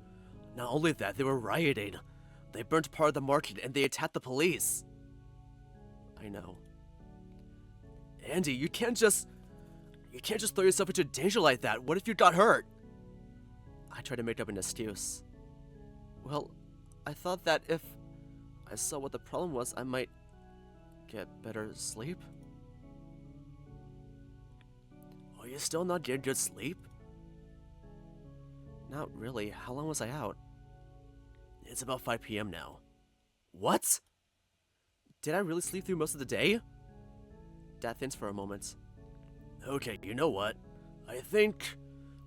Not only that, they were rioting. They burnt part of the market and they attacked the police. I know. Andy, you can't just throw yourself into danger like that. What if you got hurt? I try to make up an excuse. Well, I thought that if I saw what the problem was, I might get better sleep. Are you still not getting good sleep? Not really. How long was I out? It's about 5 p.m. now. What? Did I really sleep through most of the day? Dad thinks for a moment. Okay, you know what? I think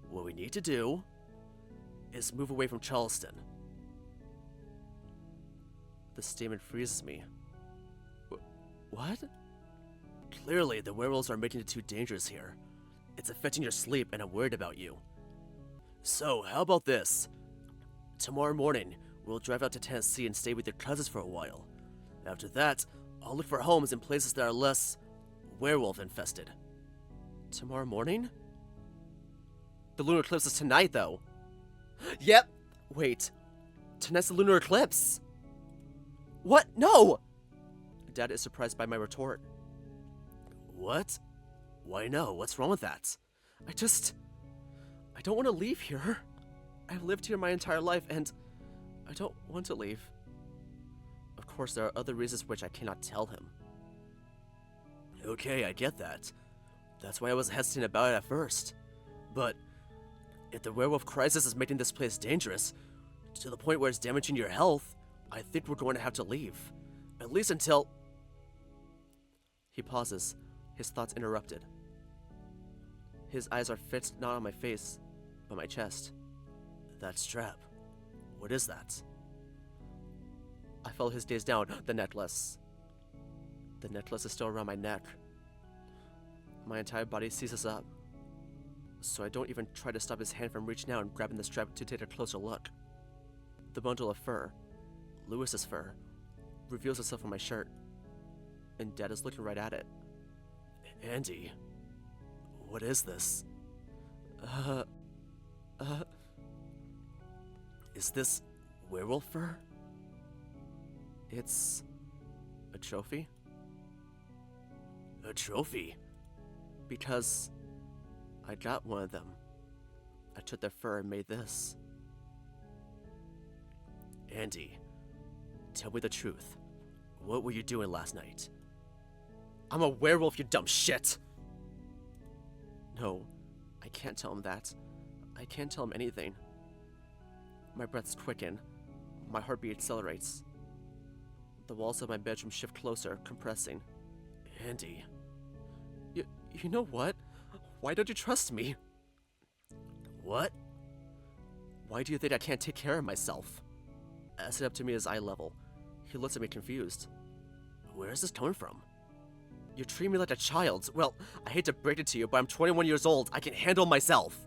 what we need to do is move away from Charleston. The statement freezes me. What? Clearly, the werewolves are making it too dangerous here. It's affecting your sleep, and I'm worried about you. So, how about this? Tomorrow morning, we'll drive out to Tennessee and stay with your cousins for a while. After that, I'll look for homes in places that are less werewolf-infested. Tomorrow morning? The lunar eclipse is tonight, though. Yep! Wait. Tonight's the lunar eclipse! What? No! Dad is surprised by my retort. What? Why no? What's wrong with that? I don't want to leave here. I've lived here my entire life, and I don't want to leave. Of course, there are other reasons which I cannot tell him. Okay, I get that. That's why I was hesitant about it at first. But if the werewolf crisis is making this place dangerous, to the point where it's damaging your health, I think we're going to have to leave. At least until... He pauses, his thoughts interrupted. His eyes are fixed not on my face, but my chest. That strap. What is that? I follow his gaze down. The necklace. The necklace is still around my neck. My entire body seizes up, so I don't even try to stop his hand from reaching out and grabbing the strap to take a closer look. The bundle of fur, Lewis's fur, reveals itself on my shirt, and Dad is looking right at it. Andy, what is this? Is this werewolf fur? It's a trophy? A trophy? Because I got one of them. I took their fur and made this. Andy, tell me the truth. What were you doing last night? I'm a werewolf, you dumb shit! No, I can't tell him that. I can't tell him anything. My breaths quicken. My heartbeat accelerates. The walls of my bedroom shift closer, compressing. Andy. You know what? Why don't you trust me? What? Why do you think I can't take care of myself? I sit up to me as eye level. He looks at me confused. Where is this coming from? You treat me like a child. Well, I hate to break it to you, but I'm 21 years old. I can handle myself.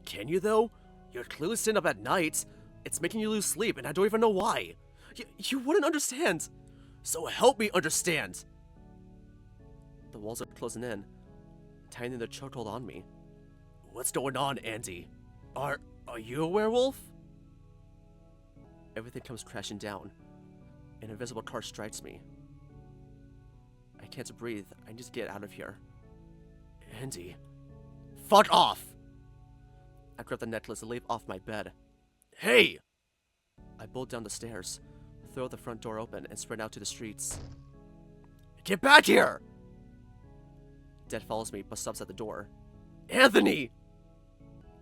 Can you, though? You're clearly staying up at night. It's making you lose sleep, and I don't even know why. You wouldn't understand. So help me understand. The walls are closing in, tightening their chokehold on me. What's going on, Andy? Are you a werewolf? Everything comes crashing down. An invisible car strikes me. I can't breathe. I need to get out of here. Andy. Fuck off! I grab the necklace and leap off my bed. Hey! I bolt down the stairs, throw the front door open, and sprint out to the streets. Get back here! Dad follows me, but stops at the door. Anthony!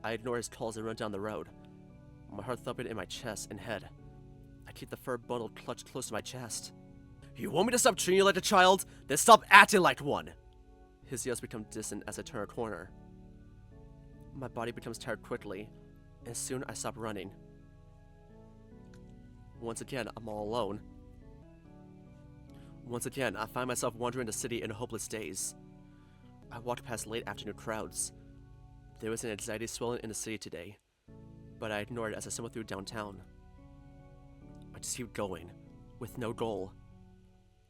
I ignore his calls and run down the road, my heart thumping in my chest and head. I keep the fur bundle clutched close to my chest. You want me to stop treating you like a child? Then stop acting like one! His yells become distant as I turn a corner. My body becomes tired quickly, and soon I stop running. Once again, I'm all alone. Once again, I find myself wandering the city in a hopeless daze. I walk past late afternoon crowds. There was an anxiety swelling in the city today, but I ignore it as I stumble through downtown. I just keep going, with no goal,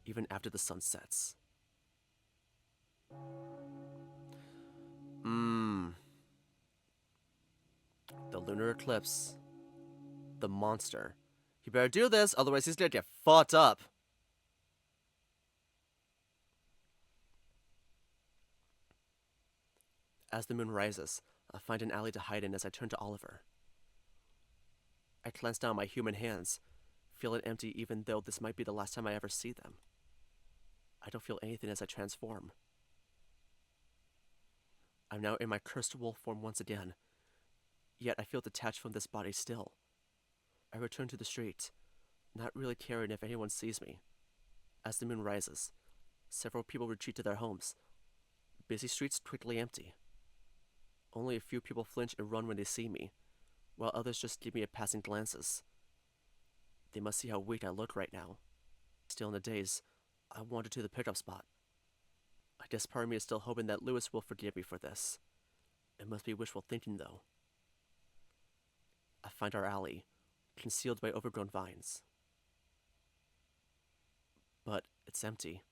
even after the sun sets. The lunar eclipse. The monster. He better do this, otherwise he's gonna get fucked up. As the moon rises, I find an alley to hide in as I turn to Oliver. I clench down my human hands, feeling empty even though this might be the last time I ever see them. I don't feel anything as I transform. I'm now in my cursed wolf form once again, yet I feel detached from this body still. I return to the street, not really caring if anyone sees me. As the moon rises, several people retreat to their homes. Busy streets quickly empty. Only a few people flinch and run when they see me, while others just give me passing glances. They must see how weak I look right now. Still in the daze, I wander to the pickup spot. I guess part of me is still hoping that Lewis will forgive me for this. It must be wishful thinking, though. I find our alley, concealed by overgrown vines. But it's empty.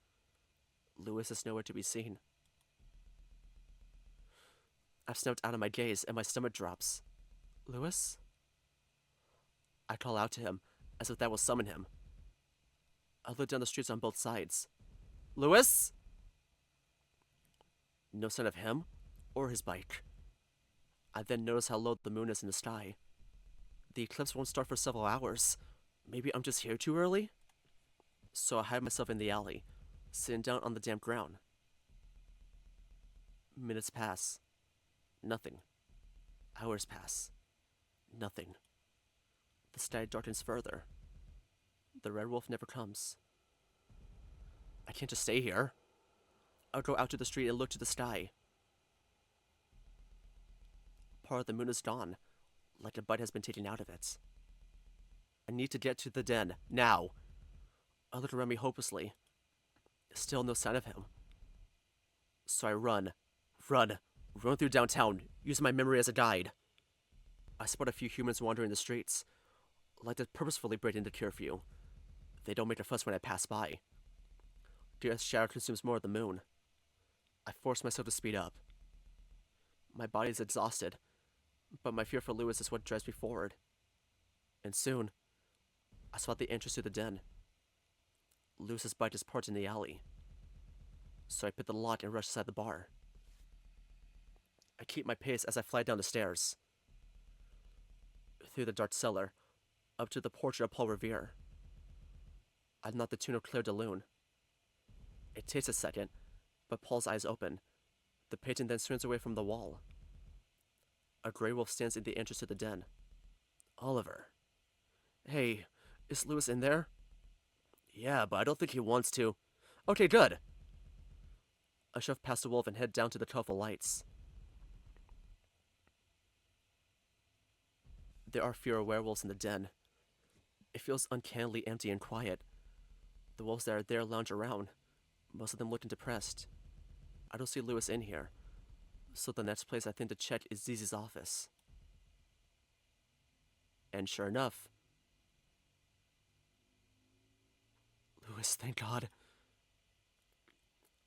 Lewis is nowhere to be seen. I've snapped out of my gaze and my stomach drops. Lewis? I call out to him, as if that will summon him. I look down the streets on both sides. Lewis? No sign of him, or his bike. I then notice how low the moon is in the sky. The eclipse won't start for several hours. Maybe I'm just here too early? So I hide myself in the alley, sitting down on the damp ground. Minutes pass. Nothing. Hours pass. Nothing. The sky darkens further. The red wolf never comes. I can't just stay here. I'll go out to the street and look to the sky. Part of the moon is gone, like a bite has been taken out of it. I need to get to the den, now. I look around me hopelessly. Still no sign of him. So I run through downtown, using my memory as a guide. I spot a few humans wandering the streets, like they're purposefully breaking the curfew. They don't make a fuss when I pass by. The earth's shadow consumes more of the moon. I force myself to speed up. My body is exhausted, but my fear for Lewis is what drives me forward. And soon, I spot the entrance to the den. Lewis's bike is parked in the alley. So I pick the lock and rush inside the bar. I keep my pace as I fly down the stairs. Through the dark cellar, up to the portrait of Paul Revere. I knock the tune of Claire de Lune. It takes a second, but Paul's eyes open. The painting then turns away from the wall. A gray wolf stands in the entrance to the den. Oliver. Hey, is Lewis in there? Yeah, but I don't think he wants to. Okay, good. I shove past the wolf and head down to the colorful lights. There are fewer werewolves in the den. It feels uncannily empty and quiet. The wolves that are there lounge around, most of them looking depressed. I don't see Lewis in here, so the next place I think to check is Zizi's office. And sure enough, Lewis, thank God.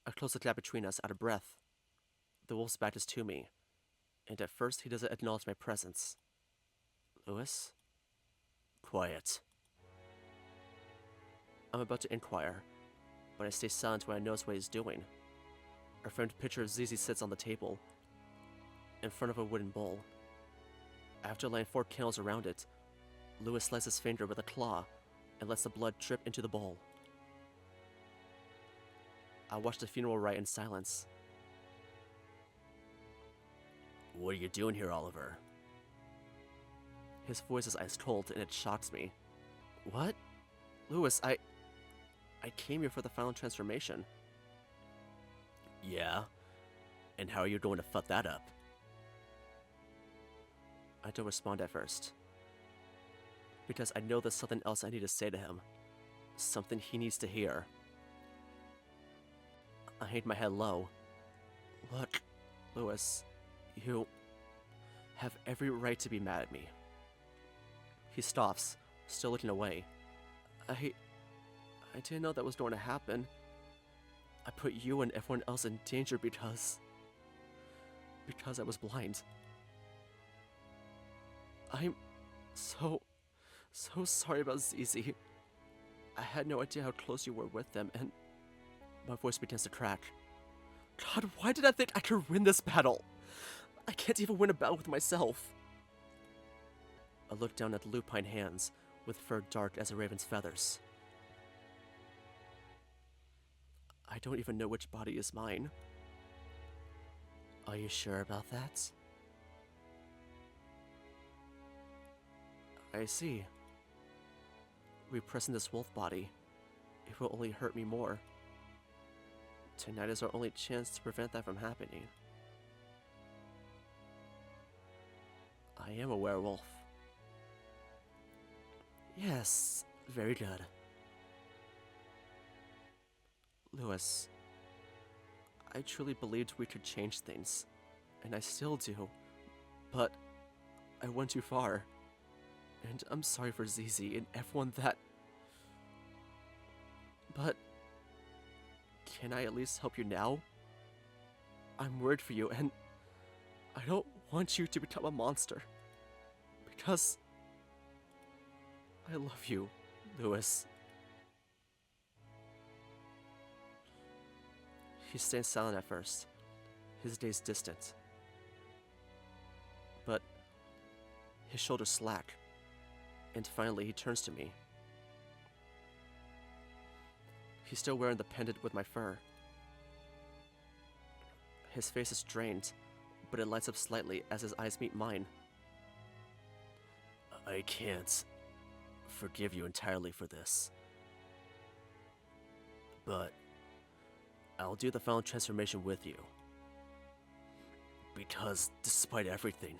I close the gap between us, out of breath. The wolf's back is to me, and at first he doesn't acknowledge my presence. Lewis? Quiet. I'm about to inquire, but I stay silent when I notice what he's doing. A framed picture of Zizi sits on the table, in front of a wooden bowl. After laying 4 candles around it, Lewis slices his finger with a claw and lets the blood drip into the bowl. I watch the funeral rite in silence. What are you doing here, Oliver? His voice is ice cold and it shocks me. What? Lewis, I came here for the final transformation. Yeah? And how are you going to fuck that up? I don't respond at first, because I know there's something else I need to say to him. Something he needs to hear. I hang my head low. Look, Lewis, you have every right to be mad at me. He stops, still looking away. I didn't know that was going to happen. I put you and everyone else in danger because I was blind. I'm so sorry about Zizi. I had no idea how close you were with them, and my voice begins to crack. God, why did I think I could win this battle? I can't even win a battle with myself. I look down at the lupine hands, with fur dark as a raven's feathers. I don't even know which body is mine. Are you sure about that? I see. Repressing this wolf body, it will only hurt me more. Tonight is our only chance to prevent that from happening. I am a werewolf. Yes, very good. Lewis, I truly believed we could change things, and I still do, but I went too far. And I'm sorry for Zizi and everyone that... But... Can I at least help you now? I'm worried for you, and I don't want you to become a monster. Because... I love you, Lewis. He stays silent at first, his gaze distant. But his shoulders slack, and finally he turns to me. He's still wearing the pendant with my fur. His face is drained, but it lights up slightly as his eyes meet mine. I can't forgive you entirely for this, but I'll do the final transformation with you. Because despite everything,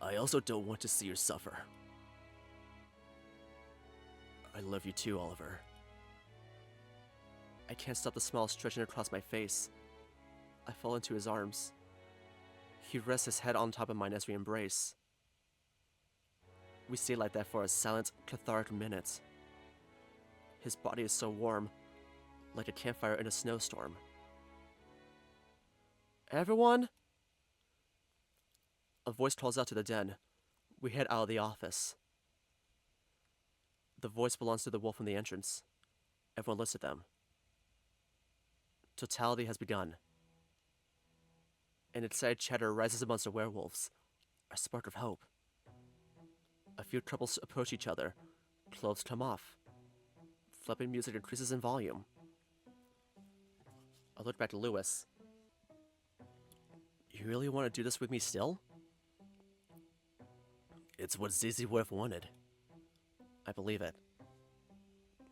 I also don't want to see you suffer. I love you too, Oliver. I can't stop the smile stretching across my face. I fall into his arms. He rests his head on top of mine as we embrace. We stay like that for a silent, cathartic minute. His body is so warm, like a campfire in a snowstorm. Everyone? A voice calls out to the den. We head out of the office. The voice belongs to the wolf in the entrance. Everyone looks at them. Totality has begun. An excited chatter rises amongst the werewolves, a spark of hope. A few couples approach each other. Clothes come off. Flipping music increases in volume. I look back to Lewis. You really want to do this with me still? It's what Zizi would have wanted. I believe it.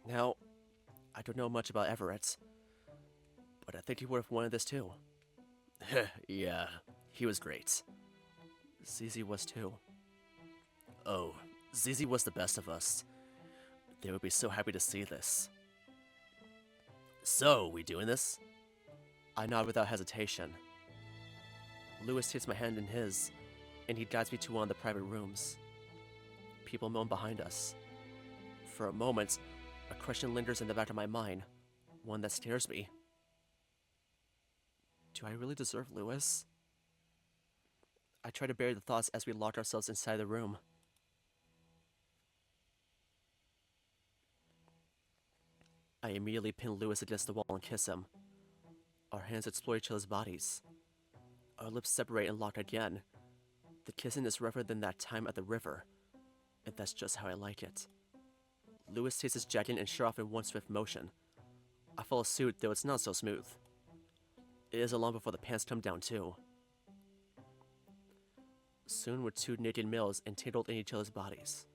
Now, I don't know much about Everett, but I think he would have wanted this too. Yeah, he was great. Zizi was too. Oh, Zizi was the best of us. They would be so happy to see this. So, we doing this? I nod without hesitation. Lewis takes my hand in his, and he guides me to one of the private rooms. People moan behind us. For a moment, a question lingers in the back of my mind, one that scares me. Do I really deserve Lewis? I try to bury the thoughts as we lock ourselves inside the room. I immediately pin Lewis against the wall and kiss him. Our hands explore each other's bodies. Our lips separate and lock again. The kissing is rougher than that time at the river, and that's just how I like it. Lewis takes his jacket and shirt off in one swift motion. I follow suit, though it's not so smooth. It isn't long before the pants come down too. Soon we're two naked males entangled in each other's bodies.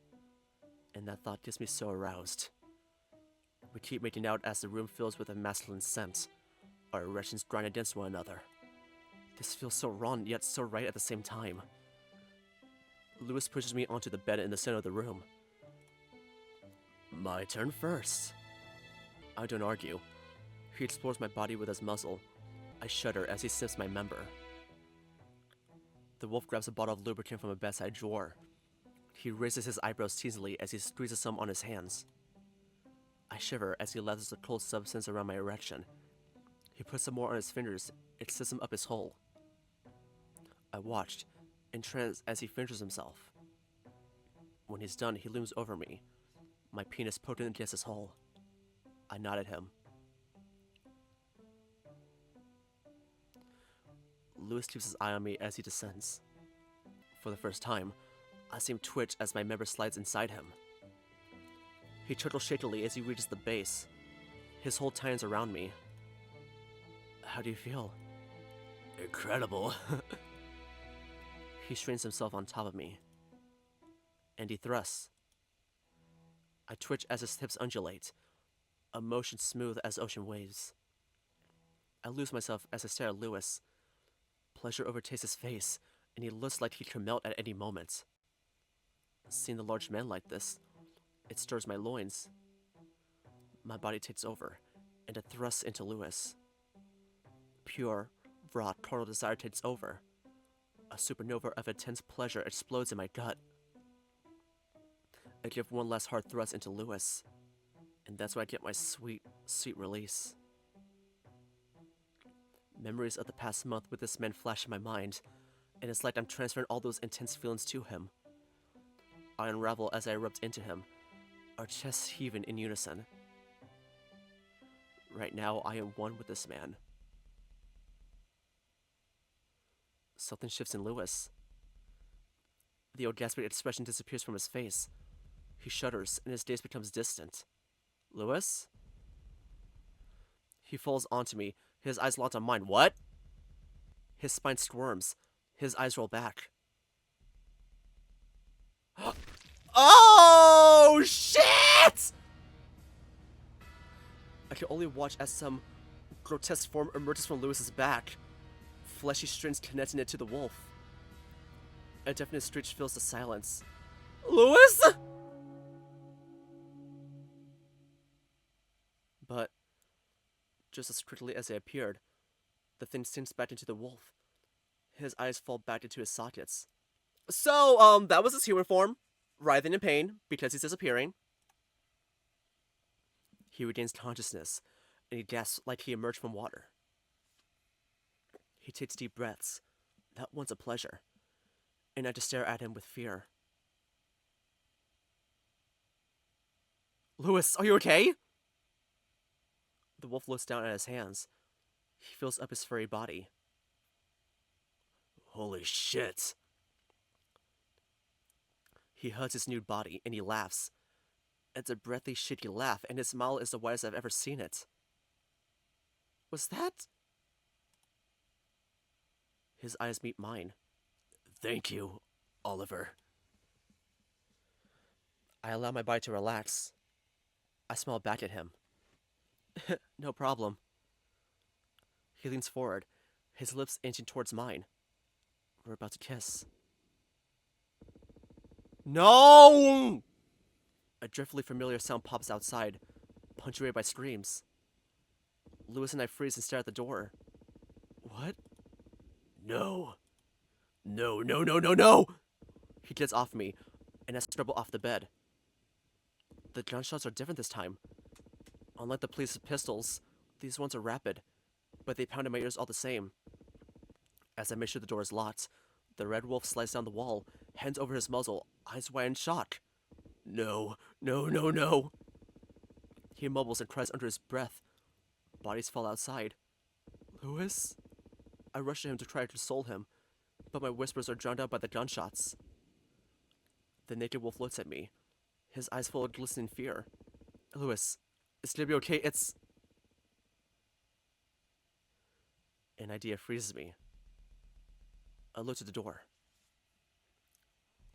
And that thought gets me so aroused. We keep making out as the room fills with a masculine scent. Our erections grind against one another. This feels so wrong, yet so right at the same time. Lewis pushes me onto the bed in the center of the room. My turn first. I don't argue. He explores my body with his muzzle. I shudder as he sniffs my member. The wolf grabs a bottle of lubricant from a bedside drawer. He raises his eyebrows teasingly as he squeezes some on his hands. I shiver as he lathers the cold substance around my erection. He puts some more on his fingers and slips them up his hole. I watched, entranced as he finishes himself. When he's done, he looms over me, my penis poking against his hole. I nod at him. Lewis keeps his eye on me as he descends. For the first time, I see him twitch as my member slides inside him. He chuckles shakily as he reaches the base. His hold tightens around me. How do you feel? Incredible. He strains himself on top of me. And he thrusts. I twitch as his hips undulate, a motion smooth as ocean waves. I lose myself as I stare at Lewis. Pleasure overtakes his face, and he looks like he could melt at any moment. Seeing the large man like this, it stirs my loins. My body takes over, and it thrusts into Lewis. Pure, raw, carnal desire takes over. A supernova of intense pleasure explodes in my gut. I give one last hard thrust into Lewis, and that's where I get my sweet, sweet release. Memories of the past month with this man flash in my mind, and it's like I'm transferring all those intense feelings to him. I unravel as I erupt into him, our chests heaving in unison. Right now, I am one with this man. Something shifts in Lewis. The orgasmic expression disappears from his face. He shudders, and his gaze becomes distant. Lewis? He falls onto me, his eyes locked on mine. What? His spine squirms. His eyes roll back. Oh, shit! I can only watch as some grotesque form emerges from Lewis's back. Fleshy strings connecting it to the wolf. A definite screech fills the silence. Lewis? But just as quickly as they appeared, the thing sinks back into the wolf. His eyes fall back into his sockets. So, that was his human form, writhing in pain because he's disappearing. He regains consciousness, and he gasps like he emerged from water. He takes deep breaths. That one's a pleasure. And I just stare at him with fear. Lewis, are you okay? The wolf looks down at his hands. He fills up his furry body. Holy shit. He hugs his nude body, and he laughs. It's a breathy, shaky laugh, and his smile is the widest I've ever seen it. Was that? His eyes meet mine. Thank you, Oliver. I allow my body to relax. I smile back at him. No problem. He leans forward, his lips inching towards mine. We're about to kiss. No! A dreadfully familiar sound pops outside, punctuated by screams. Lewis and I freeze and stare at the door. What? No. No, no, no, no, no! He gets off me, and I stumble off the bed. The gunshots are different this time. Unlike the police's pistols, these ones are rapid, but they pound in my ears all the same. As I make sure the door is locked, the red wolf slides down the wall, hands over his muzzle, eyes wide in shock. No, no, no, no. He mumbles and cries under his breath. Bodies fall outside. Lewis? I rush to him to try to console him, but my whispers are drowned out by the gunshots. The naked wolf looks at me, his eyes full of glistening fear. Lewis, it's gonna be okay, it's... An idea freezes me. I look to the door.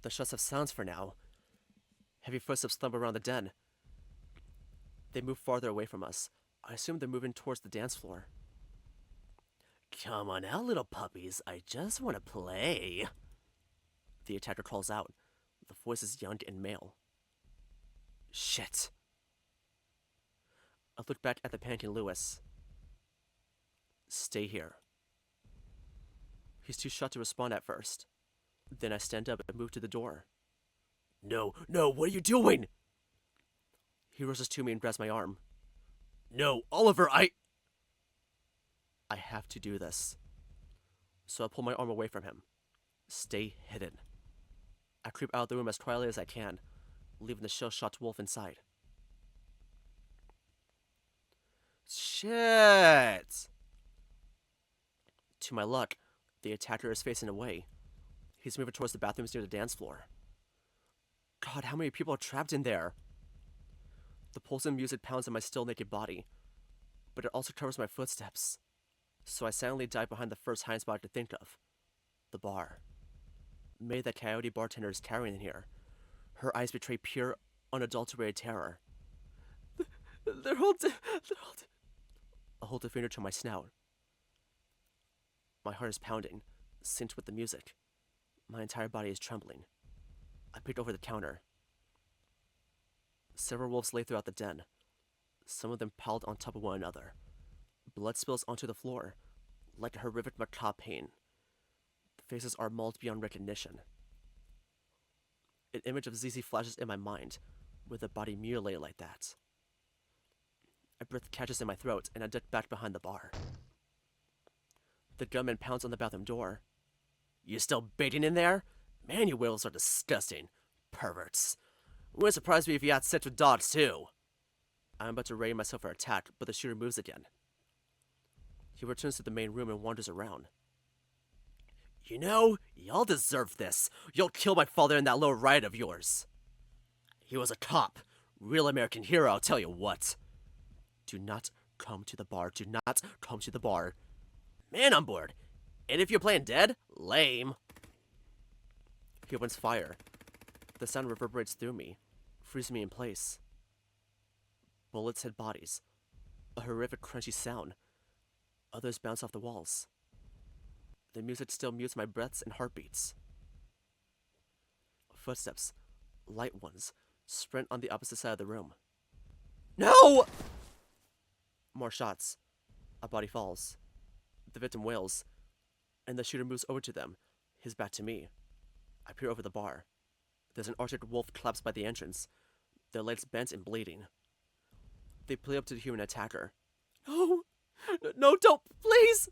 The shuts have sounds for now. Heavy footsteps thump around the den. They move farther away from us. I assume they're moving towards the dance floor. Come on out, little puppies. I just want to play. The attacker calls out. The voice is young and male. Shit. I look back at the panicking Lewis. Stay here. He's too shot to respond at first. Then I stand up and move to the door. No, no, what are you doing? He rushes to me and grabs my arm. No, Oliver, I have to do this. So I pull my arm away from him. Stay hidden. I creep out of the room as quietly as I can, leaving the shell-shocked wolf inside. Shit! To my luck, the attacker is facing away. He's moving towards the bathrooms near the dance floor. God, how many people are trapped in there? The pulsing music pounds on my still naked body, but it also covers my footsteps. So I silently dive behind the first hiding spot I could think of. The bar. Maybe that coyote bartender is carrying in here. Her eyes betray pure, unadulterated terror. They're holding... I hold a finger to my snout. My heart is pounding, synced with the music. My entire body is trembling. I peek over the counter. Several wolves lay throughout the den, some of them piled on top of one another. Blood spills onto the floor, like a horrific macabre pain. The faces are mauled beyond recognition. An image of ZZ flashes in my mind, with a body mutilated like that. A breath catches in my throat, and I duck back behind the bar. The gunman pounds on the bathroom door. You still baiting in there? Man, you werewolves are disgusting. Perverts. Wouldn't surprise me if you had sex with dogs, too. I'm about to ready myself for attack, but the shooter moves again. He returns to the main room and wanders around. You know, y'all deserve this. You'll kill my father in that little riot of yours. He was a cop. Real American hero, I'll tell you what. Do not come to the bar. Do not come to the bar. Man on board. And if you're playing dead, lame. He opens fire. The sound reverberates through me, freezing me in place. Bullets hit bodies. A horrific crunchy sound. Others bounce off the walls. The music still mutes my breaths and heartbeats. Footsteps, light ones, sprint on the opposite side of the room. No! More shots. A body falls. The victim wails, and the shooter moves over to them, his back to me. I peer over the bar. There's an Arctic wolf collapsed by the entrance, their legs bent and bleeding. They play up to the human attacker. No! No, don't! Please!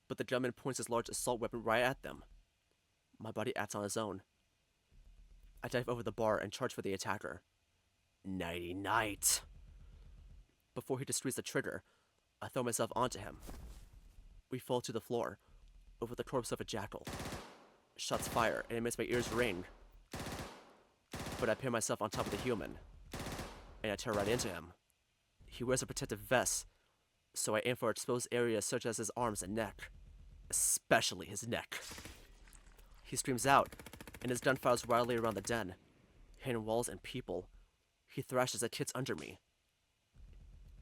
But the gunman points his large assault weapon right at them. My body acts on its own. I dive over the bar and charge for the attacker. Nighty-night. Before he destroys the trigger, I throw myself onto him. We fall to the floor, over the corpse of a jackal. Shots fire, and it makes my ears ring. But I pin myself on top of the human, and I tear right into him. He wears a protective vest, so I aim for exposed areas such as his arms and neck. Especially his neck. He screams out, and his gun fires wildly around the den, hitting walls and people. He thrashes at kids under me.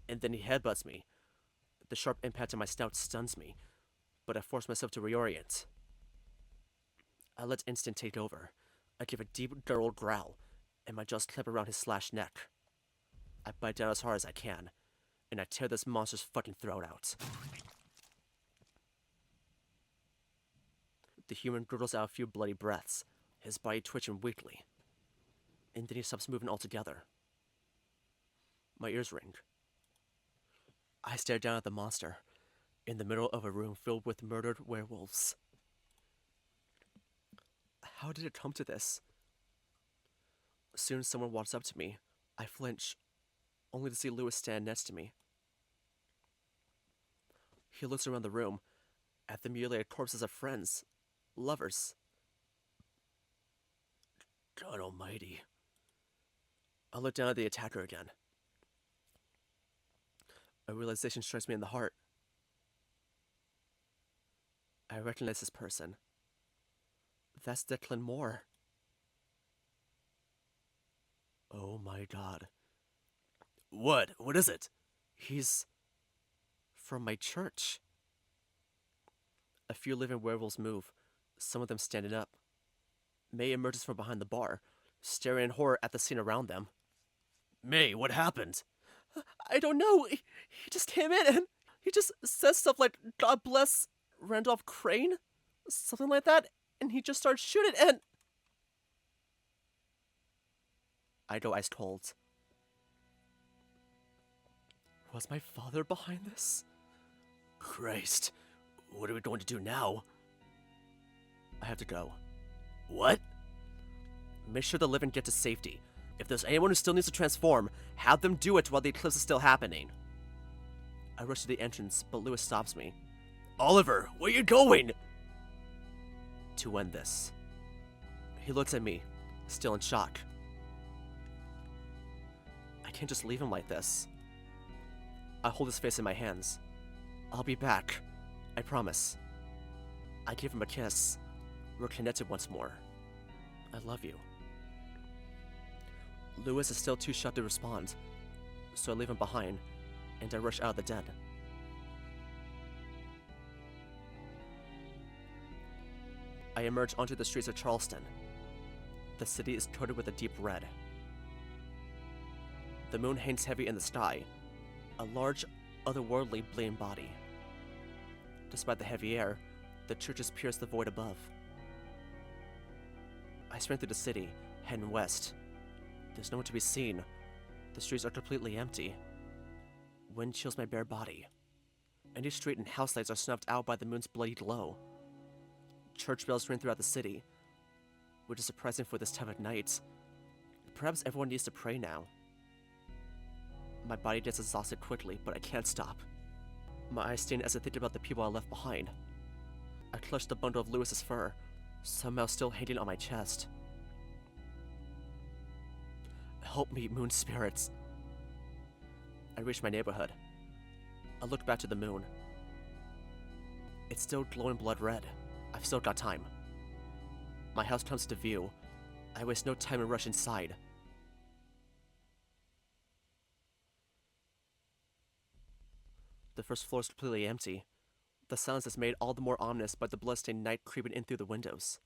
And then he headbutts me. The sharp impact of my snout stuns me, but I force myself to reorient. I let instinct take over. I give a deep, guttural growl, and my jaws clip around his slashed neck. I bite down as hard as I can, and I tear this monster's fucking throat out. The human gurgles out a few bloody breaths, his body twitching weakly. And then he stops moving altogether. My ears ring. I stare down at the monster, in the middle of a room filled with murdered werewolves. How did it come to this? Soon someone walks up to me. I flinch, only to see Lewis stand next to me. He looks around the room, at the mutilated corpses of friends, lovers. God almighty. I look down at the attacker again. A realization strikes me in the heart. I recognize this person. That's Declan Moore. Oh my god. What? What is it? He's from my church. A few living werewolves move, some of them standing up. May emerges from behind the bar, staring in horror at the scene around them. May, what happened? I don't know. He just came in and he just says stuff like, God bless Randolph Crane? Something like that. And he just starts shooting and... I go ice cold. Was my father behind this? Christ. What are we going to do now? I have to go. What? Make sure the living get to safety. If there's anyone who still needs to transform, have them do it while the eclipse is still happening. I rush to the entrance, but Lewis stops me. Oliver, where are you going? To end this. He looks at me, still in shock. I can't just leave him like this. I hold his face in my hands. I'll be back. I promise. I give him a kiss. We're connected once more. I love you. Lewis is still too shocked to respond, so I leave him behind, and I rush out of the den. I emerge onto the streets of Charleston. The city is coated with a deep red. The moon hangs heavy in the sky, a large, otherworldly bleeding body. Despite the heavy air, the churches pierce the void above. I sprint through the city, heading west. There's no one to be seen. The streets are completely empty. Wind chills my bare body. Any street and house lights are snuffed out by the moon's bloody glow. Church bells ring throughout the city, which is surprising for this time of night. Perhaps everyone needs to pray now. My body gets exhausted quickly, but I can't stop. My eyes sting as I think about the people I left behind. I clutch the bundle of Lewis's fur, somehow still hanging on my chest. Help me, moon spirits. I reach my neighborhood. I look back to the moon. It's still glowing blood red. I've still got time. My house comes to view. I waste no time and rush inside. The first floor is completely empty. The silence is made all the more ominous by the bloodstained night creeping in through the windows.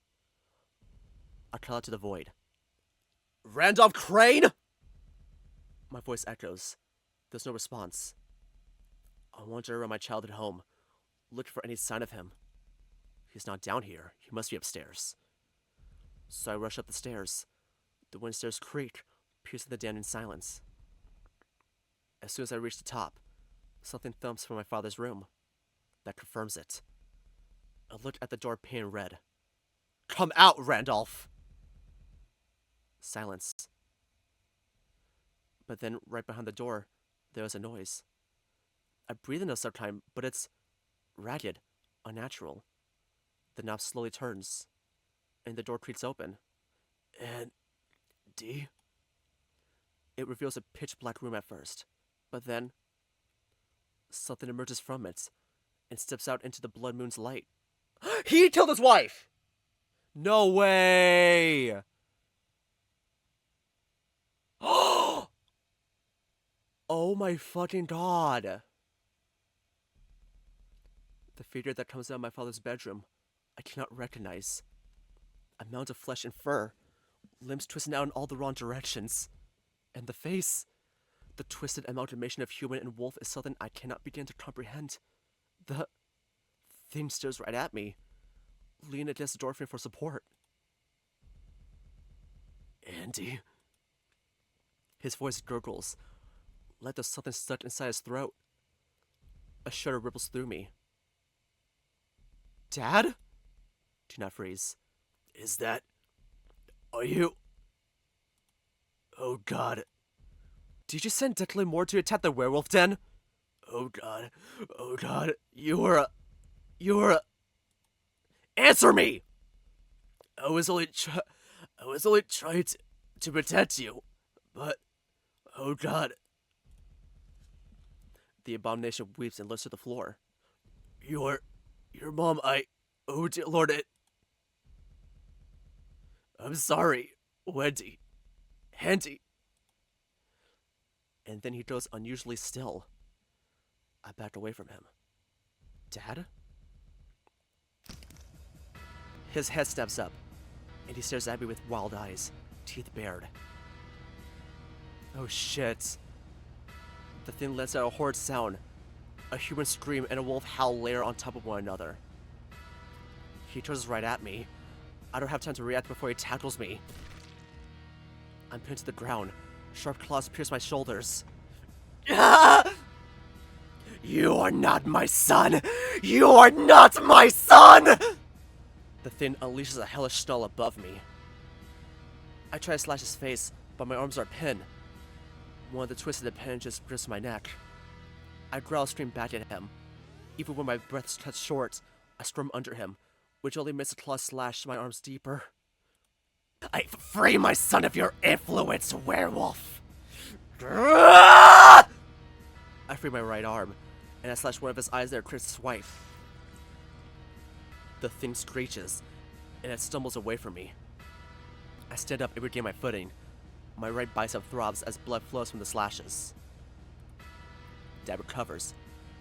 I call out to the void. Randolph Crane! My voice echoes. There's no response. I wander around my childhood home, looking for any sign of him. He's not down here. He must be upstairs. So I rush up the stairs. The wind stairs creak, piercing the damning silence. As soon as I reach the top, something thumps from my father's room. That confirms it. I look at the door painted red. Come out, Randolph! Silence. But then, right behind the door, there is a noise. I breathe in it sometime, but it's ragged, unnatural. The knob slowly turns, and the door creaks open. And... D? It reveals a pitch-black room at first, but then... something emerges from it, and steps out into the blood moon's light. He killed his wife! No way! Oh my fucking god! The figure that comes out of my father's bedroom, I cannot recognize. A mound of flesh and fur, limbs twisting out in all the wrong directions. And the face... The twisted amalgamation of human and wolf is something I cannot begin to comprehend. The thing stares right at me, leaning against the doorframe for support. Andy. His voice gurgles, like there's something stuck inside his throat. A shudder ripples through me. Dad? Do not freeze. Is that... Are you... Oh God. Did you send Declan Moore to attack the werewolf den? Oh God. Oh God. You're a... Answer me! I was only trying to protect you. But... Oh God. The abomination weeps and lifts to the floor. Your mom, oh dear Lord, I'm sorry, Wendy. Handy. And then he goes unusually still. I backed away from him. Dad? His head snaps up, and he stares at me with wild eyes, teeth bared. Oh shit. The thing lets out a horrid sound. A human scream and a wolf howl layer on top of one another. He turns right at me. I don't have time to react before he tackles me. I'm pinned to the ground. Sharp claws pierce my shoulders. Ah! You are not my son! You are not my son! The thing unleashes a hellish snarl above me. I try to slash his face, but my arms are pinned. One of the twisted appendages grips my neck. I growl, scream back at him. Even when my breath is cut short, I squirm under him, which only makes the claws slash my arms deeper. I free my son of your influence, werewolf! I free my right arm, and I slash one of his eyes there, Chris swipe. The thing screeches, and it stumbles away from me. I stand up and regain my footing. My right bicep throbs as blood flows from the slashes. Dad recovers,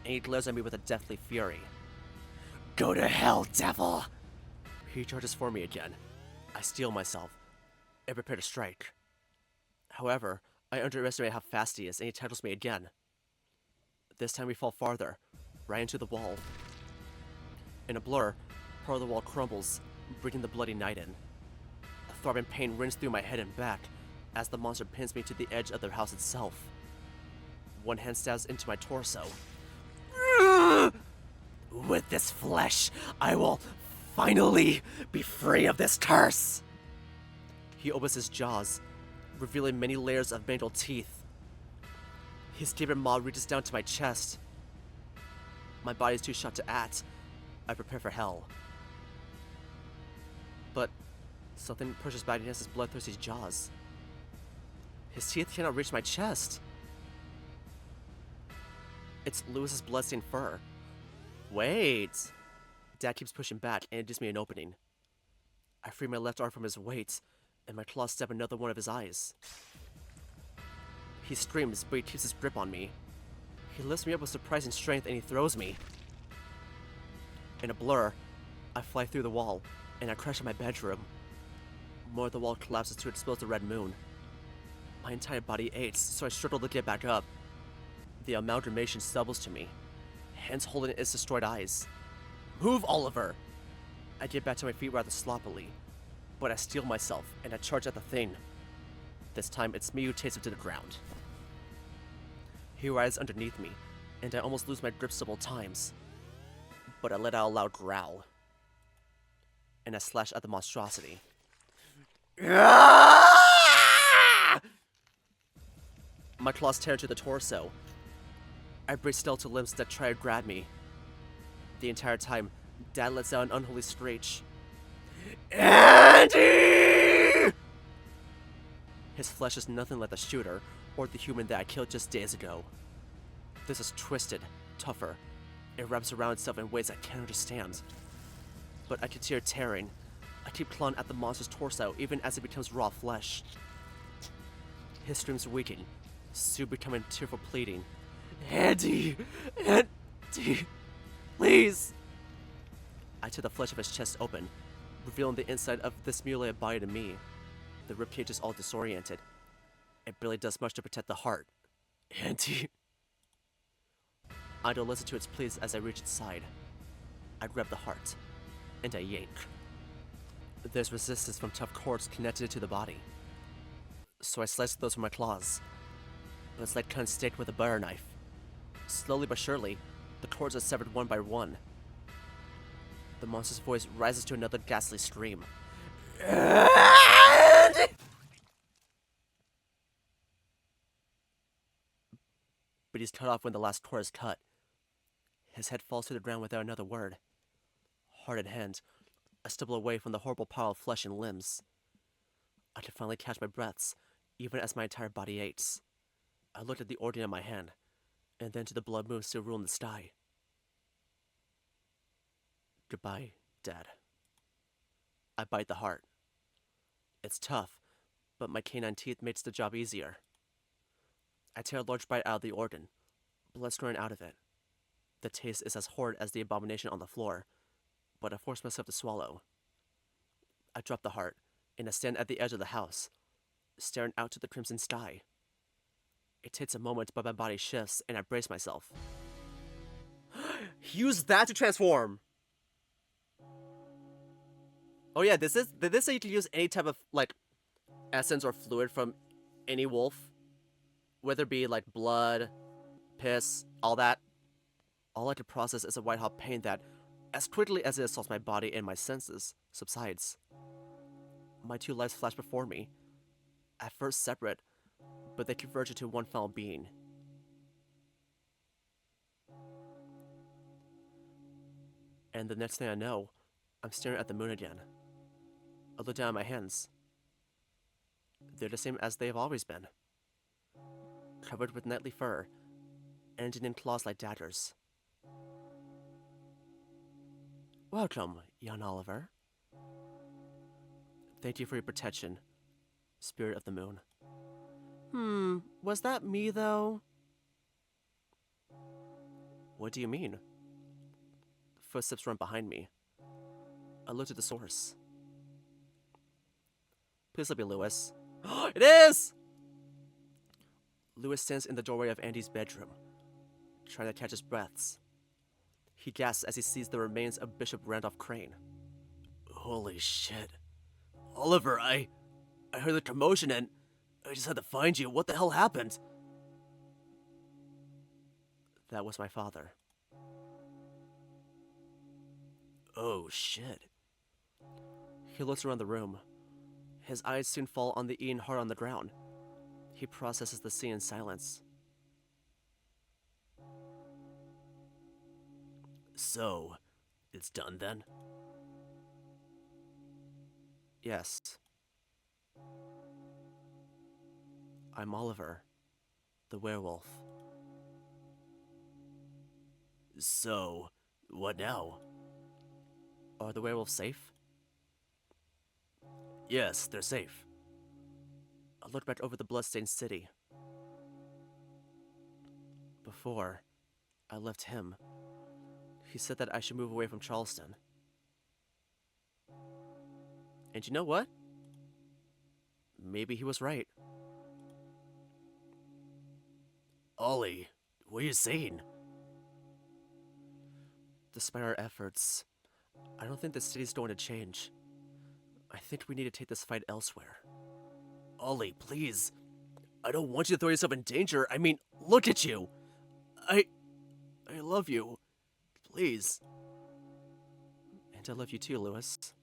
and he glares at me with a deathly fury. Go to hell, devil! He charges for me again. I steel myself and prepare to strike. However, I underestimate how fast he is, and he tackles me again. This time we fall farther, right into the wall. In a blur, part of the wall crumbles, bringing the bloody night in. A throbbing pain runs through my head and back as the monster pins me to the edge of the house itself. One hand stabs into my torso. With this flesh, I will finally be free of this curse! He opens his jaws, revealing many layers of mangled teeth. His gaping maw reaches down to my chest. My body is too shot to act. I prepare for hell. But something pushes back against his bloodthirsty jaws. His teeth cannot reach my chest. It's Lewis's bloodstained fur. Wait! Dad keeps pushing back, and it gives me an opening. I free my left arm from his weight, and my claws stab another one of his eyes. He screams, but he keeps his grip on me. He lifts me up with surprising strength, and he throws me. In a blur, I fly through the wall, and I crash in my bedroom. More of the wall collapses to expose the red moon. My entire body aches, so I struggle to get back up. The amalgamation stumbles to me, hands holding its destroyed eyes. Move, Oliver! I get back to my feet rather sloppily, but I steel myself and I charge at the thing. This time it's me who takes him to the ground. He rises underneath me, and I almost lose my grip several times, but I let out a loud growl, and I slash at the monstrosity. My claws tear into the torso. I brace skeletal limbs that try to grab me. The entire time, Dad lets out an unholy screech. Andy! His flesh is nothing like the shooter or the human that I killed just days ago. This is twisted, tougher. It wraps around itself in ways I can't understand. But I continue tearing. I keep clawing at the monster's torso even as it becomes raw flesh. His screams weaken, soon becoming tearful pleading. Andy! Andy! Please! I tear the flesh of his chest open, revealing the inside of this mutilated body to me. The ribcage is all disoriented. It barely does much to protect the heart. Auntie. I don't listen to its pleas as I reach its side. I grab the heart, and I yank. There's resistance from tough cords connected to the body, so I slice those with my claws. But it's like cutting steak with a butter knife. Slowly but surely, the cords are severed one by one. The monster's voice rises to another ghastly scream. But he's cut off when the last cord is cut. His head falls to the ground without another word. Heart in hand, I stumble away from the horrible pile of flesh and limbs. I can finally catch my breaths, even as my entire body aches. I looked at the organ in my hand, and then to the blood moon still rule in the sky. Goodbye, Dad. I bite the heart. It's tough, but my canine teeth makes the job easier. I tear a large bite out of the organ, blood squirting out of it. The taste is as horrid as the abomination on the floor, but I force myself to swallow. I drop the heart, and I stand at the edge of the house, staring out to the crimson sky. It takes a moment, but my body shifts, and I brace myself. Use that to transform! Oh yeah, did this say you can use any type of, like, essence or fluid from any wolf? Whether it be, like, blood, piss, all that? All I can process is a white-hot pain that, as quickly as it assaults my body and my senses, subsides. My two lives flash before me, at first separate, but they converge into one final being. And the next thing I know, I'm staring at the moon again. I look down at my hands. They're the same as they have always been. Covered with knightly fur, ending in claws like daggers. Welcome, young Oliver. Thank you for your protection, Spirit of the Moon. Was that me, though? What do you mean? Footsteps run behind me. I look at the source. Please let me, Lewis. It is! Lewis stands in the doorway of Andy's bedroom, trying to catch his breaths. He gasps as he sees the remains of Bishop Randolph Crane. Holy shit. Oliver, I heard the commotion and I just had to find you. What the hell happened? That was my father. Oh shit. He looks around the room. His eyes soon fall on the eating heart on the ground. He processes the scene in silence. So, it's done then? Yes. I'm Oliver, the werewolf. So, what now? Are the werewolves safe? Yes, they're safe. I looked back over the bloodstained city. Before I left him, he said that I should move away from Charleston. And you know what? Maybe he was right. Ollie, what are you saying? Despite our efforts, I don't think the city's going to change. I think we need to take this fight elsewhere. Ollie, please. I don't want you to throw yourself in danger. I mean, look at you. I love you. Please. And I love you too, Lewis.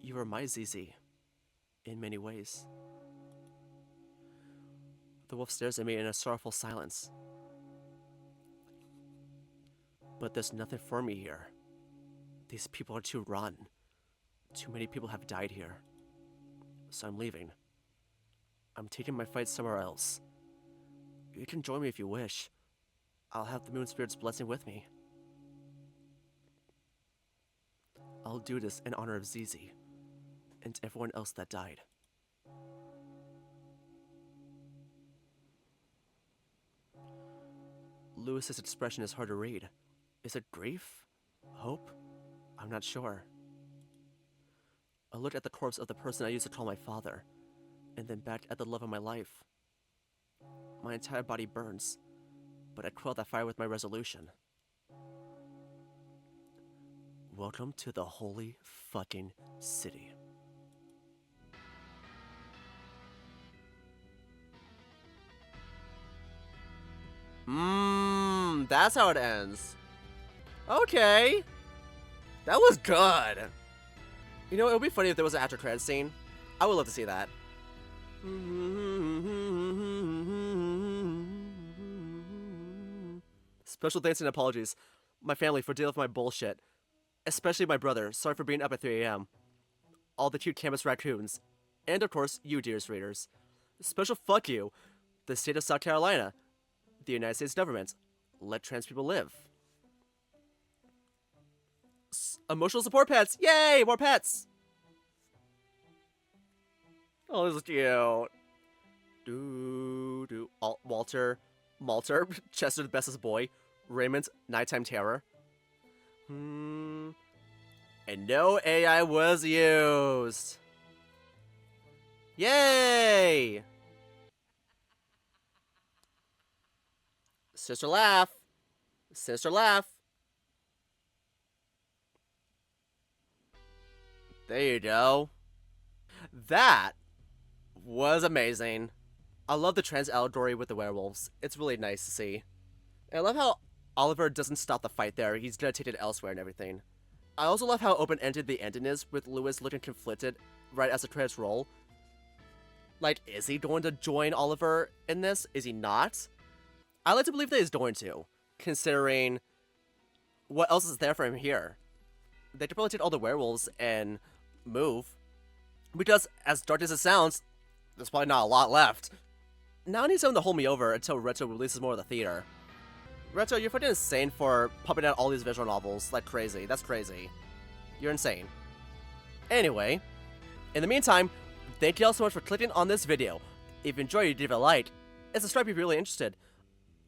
You are my ZZ, in many ways. The wolf stares at me in a sorrowful silence. But there's nothing for me here. These people are too rotten. Too many people have died here. So I'm leaving. I'm taking my fight somewhere else. You can join me if you wish. I'll have the moon spirit's blessing with me. I'll do this in honor of ZZ, and everyone else that died. Lewis's expression is hard to read. Is it grief? Hope? I'm not sure. I looked at the corpse of the person I used to call my father, and then back at the love of my life. My entire body burns, but I quell that fire with my resolution. Welcome to the holy fucking city. That's how it ends. Okay. That was good. You know, it would be funny if there was an after credits scene. I would love to see that. Special thanks and apologies, my family, for dealing with my bullshit. Especially my brother, sorry for being up at 3 a.m. All the cute campus raccoons. And of course, you dearest readers. Special fuck you, the state of South Carolina, the United States government. Let trans people live. Emotional support pets! Yay! More pets! Oh, this is cute. Walter, Chester the bestest boy, Raymond, nighttime terror. And no AI was used. Yay! Sister laugh. Sister laugh. There you go. That was amazing. I love the trans allegory with the werewolves. It's really nice to see. And I love how Oliver doesn't stop the fight there. He's gonna take it elsewhere and everything. I also love how open-ended the ending is, with Lewis looking conflicted right as the credits roll. Like, is he going to join Oliver in this? Is he not? I like to believe that he's going to, considering what else is there for him here. They could probably take all the werewolves and move. Because, as dark as it sounds, there's probably not a lot left. Now I need someone to hold me over until Rhettoe releases more of the theater. Rhettoe, you're fucking insane for pumping out all these visual novels like crazy. That's crazy. You're insane. Anyway, in the meantime, thank you all so much for clicking on this video. If you enjoyed it, leave a like, and subscribe if you're really interested.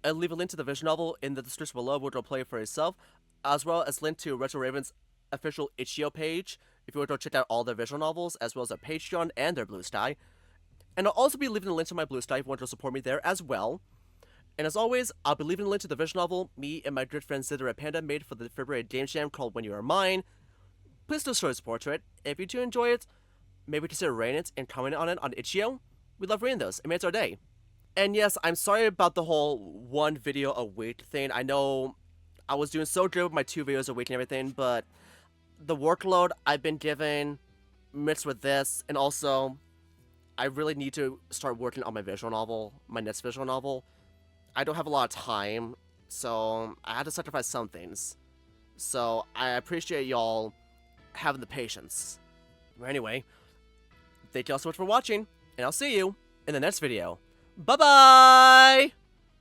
I'll leave a link to the visual novel in the description below, which will play it for yourself, as well as link to Rhettoe Raven's official itchio page if you want to check out all their visual novels, as well as their Patreon and their Blue Sky. And I'll also be leaving a link to my Blue Sky if you want to support me there as well. And as always, I'll be leaving a link to the visual novel me and my good friend Zidra Panda made for the February Game Jam called When You Are Mine. Please do show your support to it. If you do enjoy it, maybe consider rating it and commenting on it on itchio. We love reading those. It makes our day. And yes, I'm sorry about the whole one video a week thing. I know I was doing so good with my 2 videos a week and everything, but the workload I've been given mixed with this, and also I really need to start working on my visual novel, my next visual novel. I don't have a lot of time, so I had to sacrifice some things. So I appreciate y'all having the patience. But anyway, thank y'all so much for watching, and I'll see you in the next video. Bye-bye!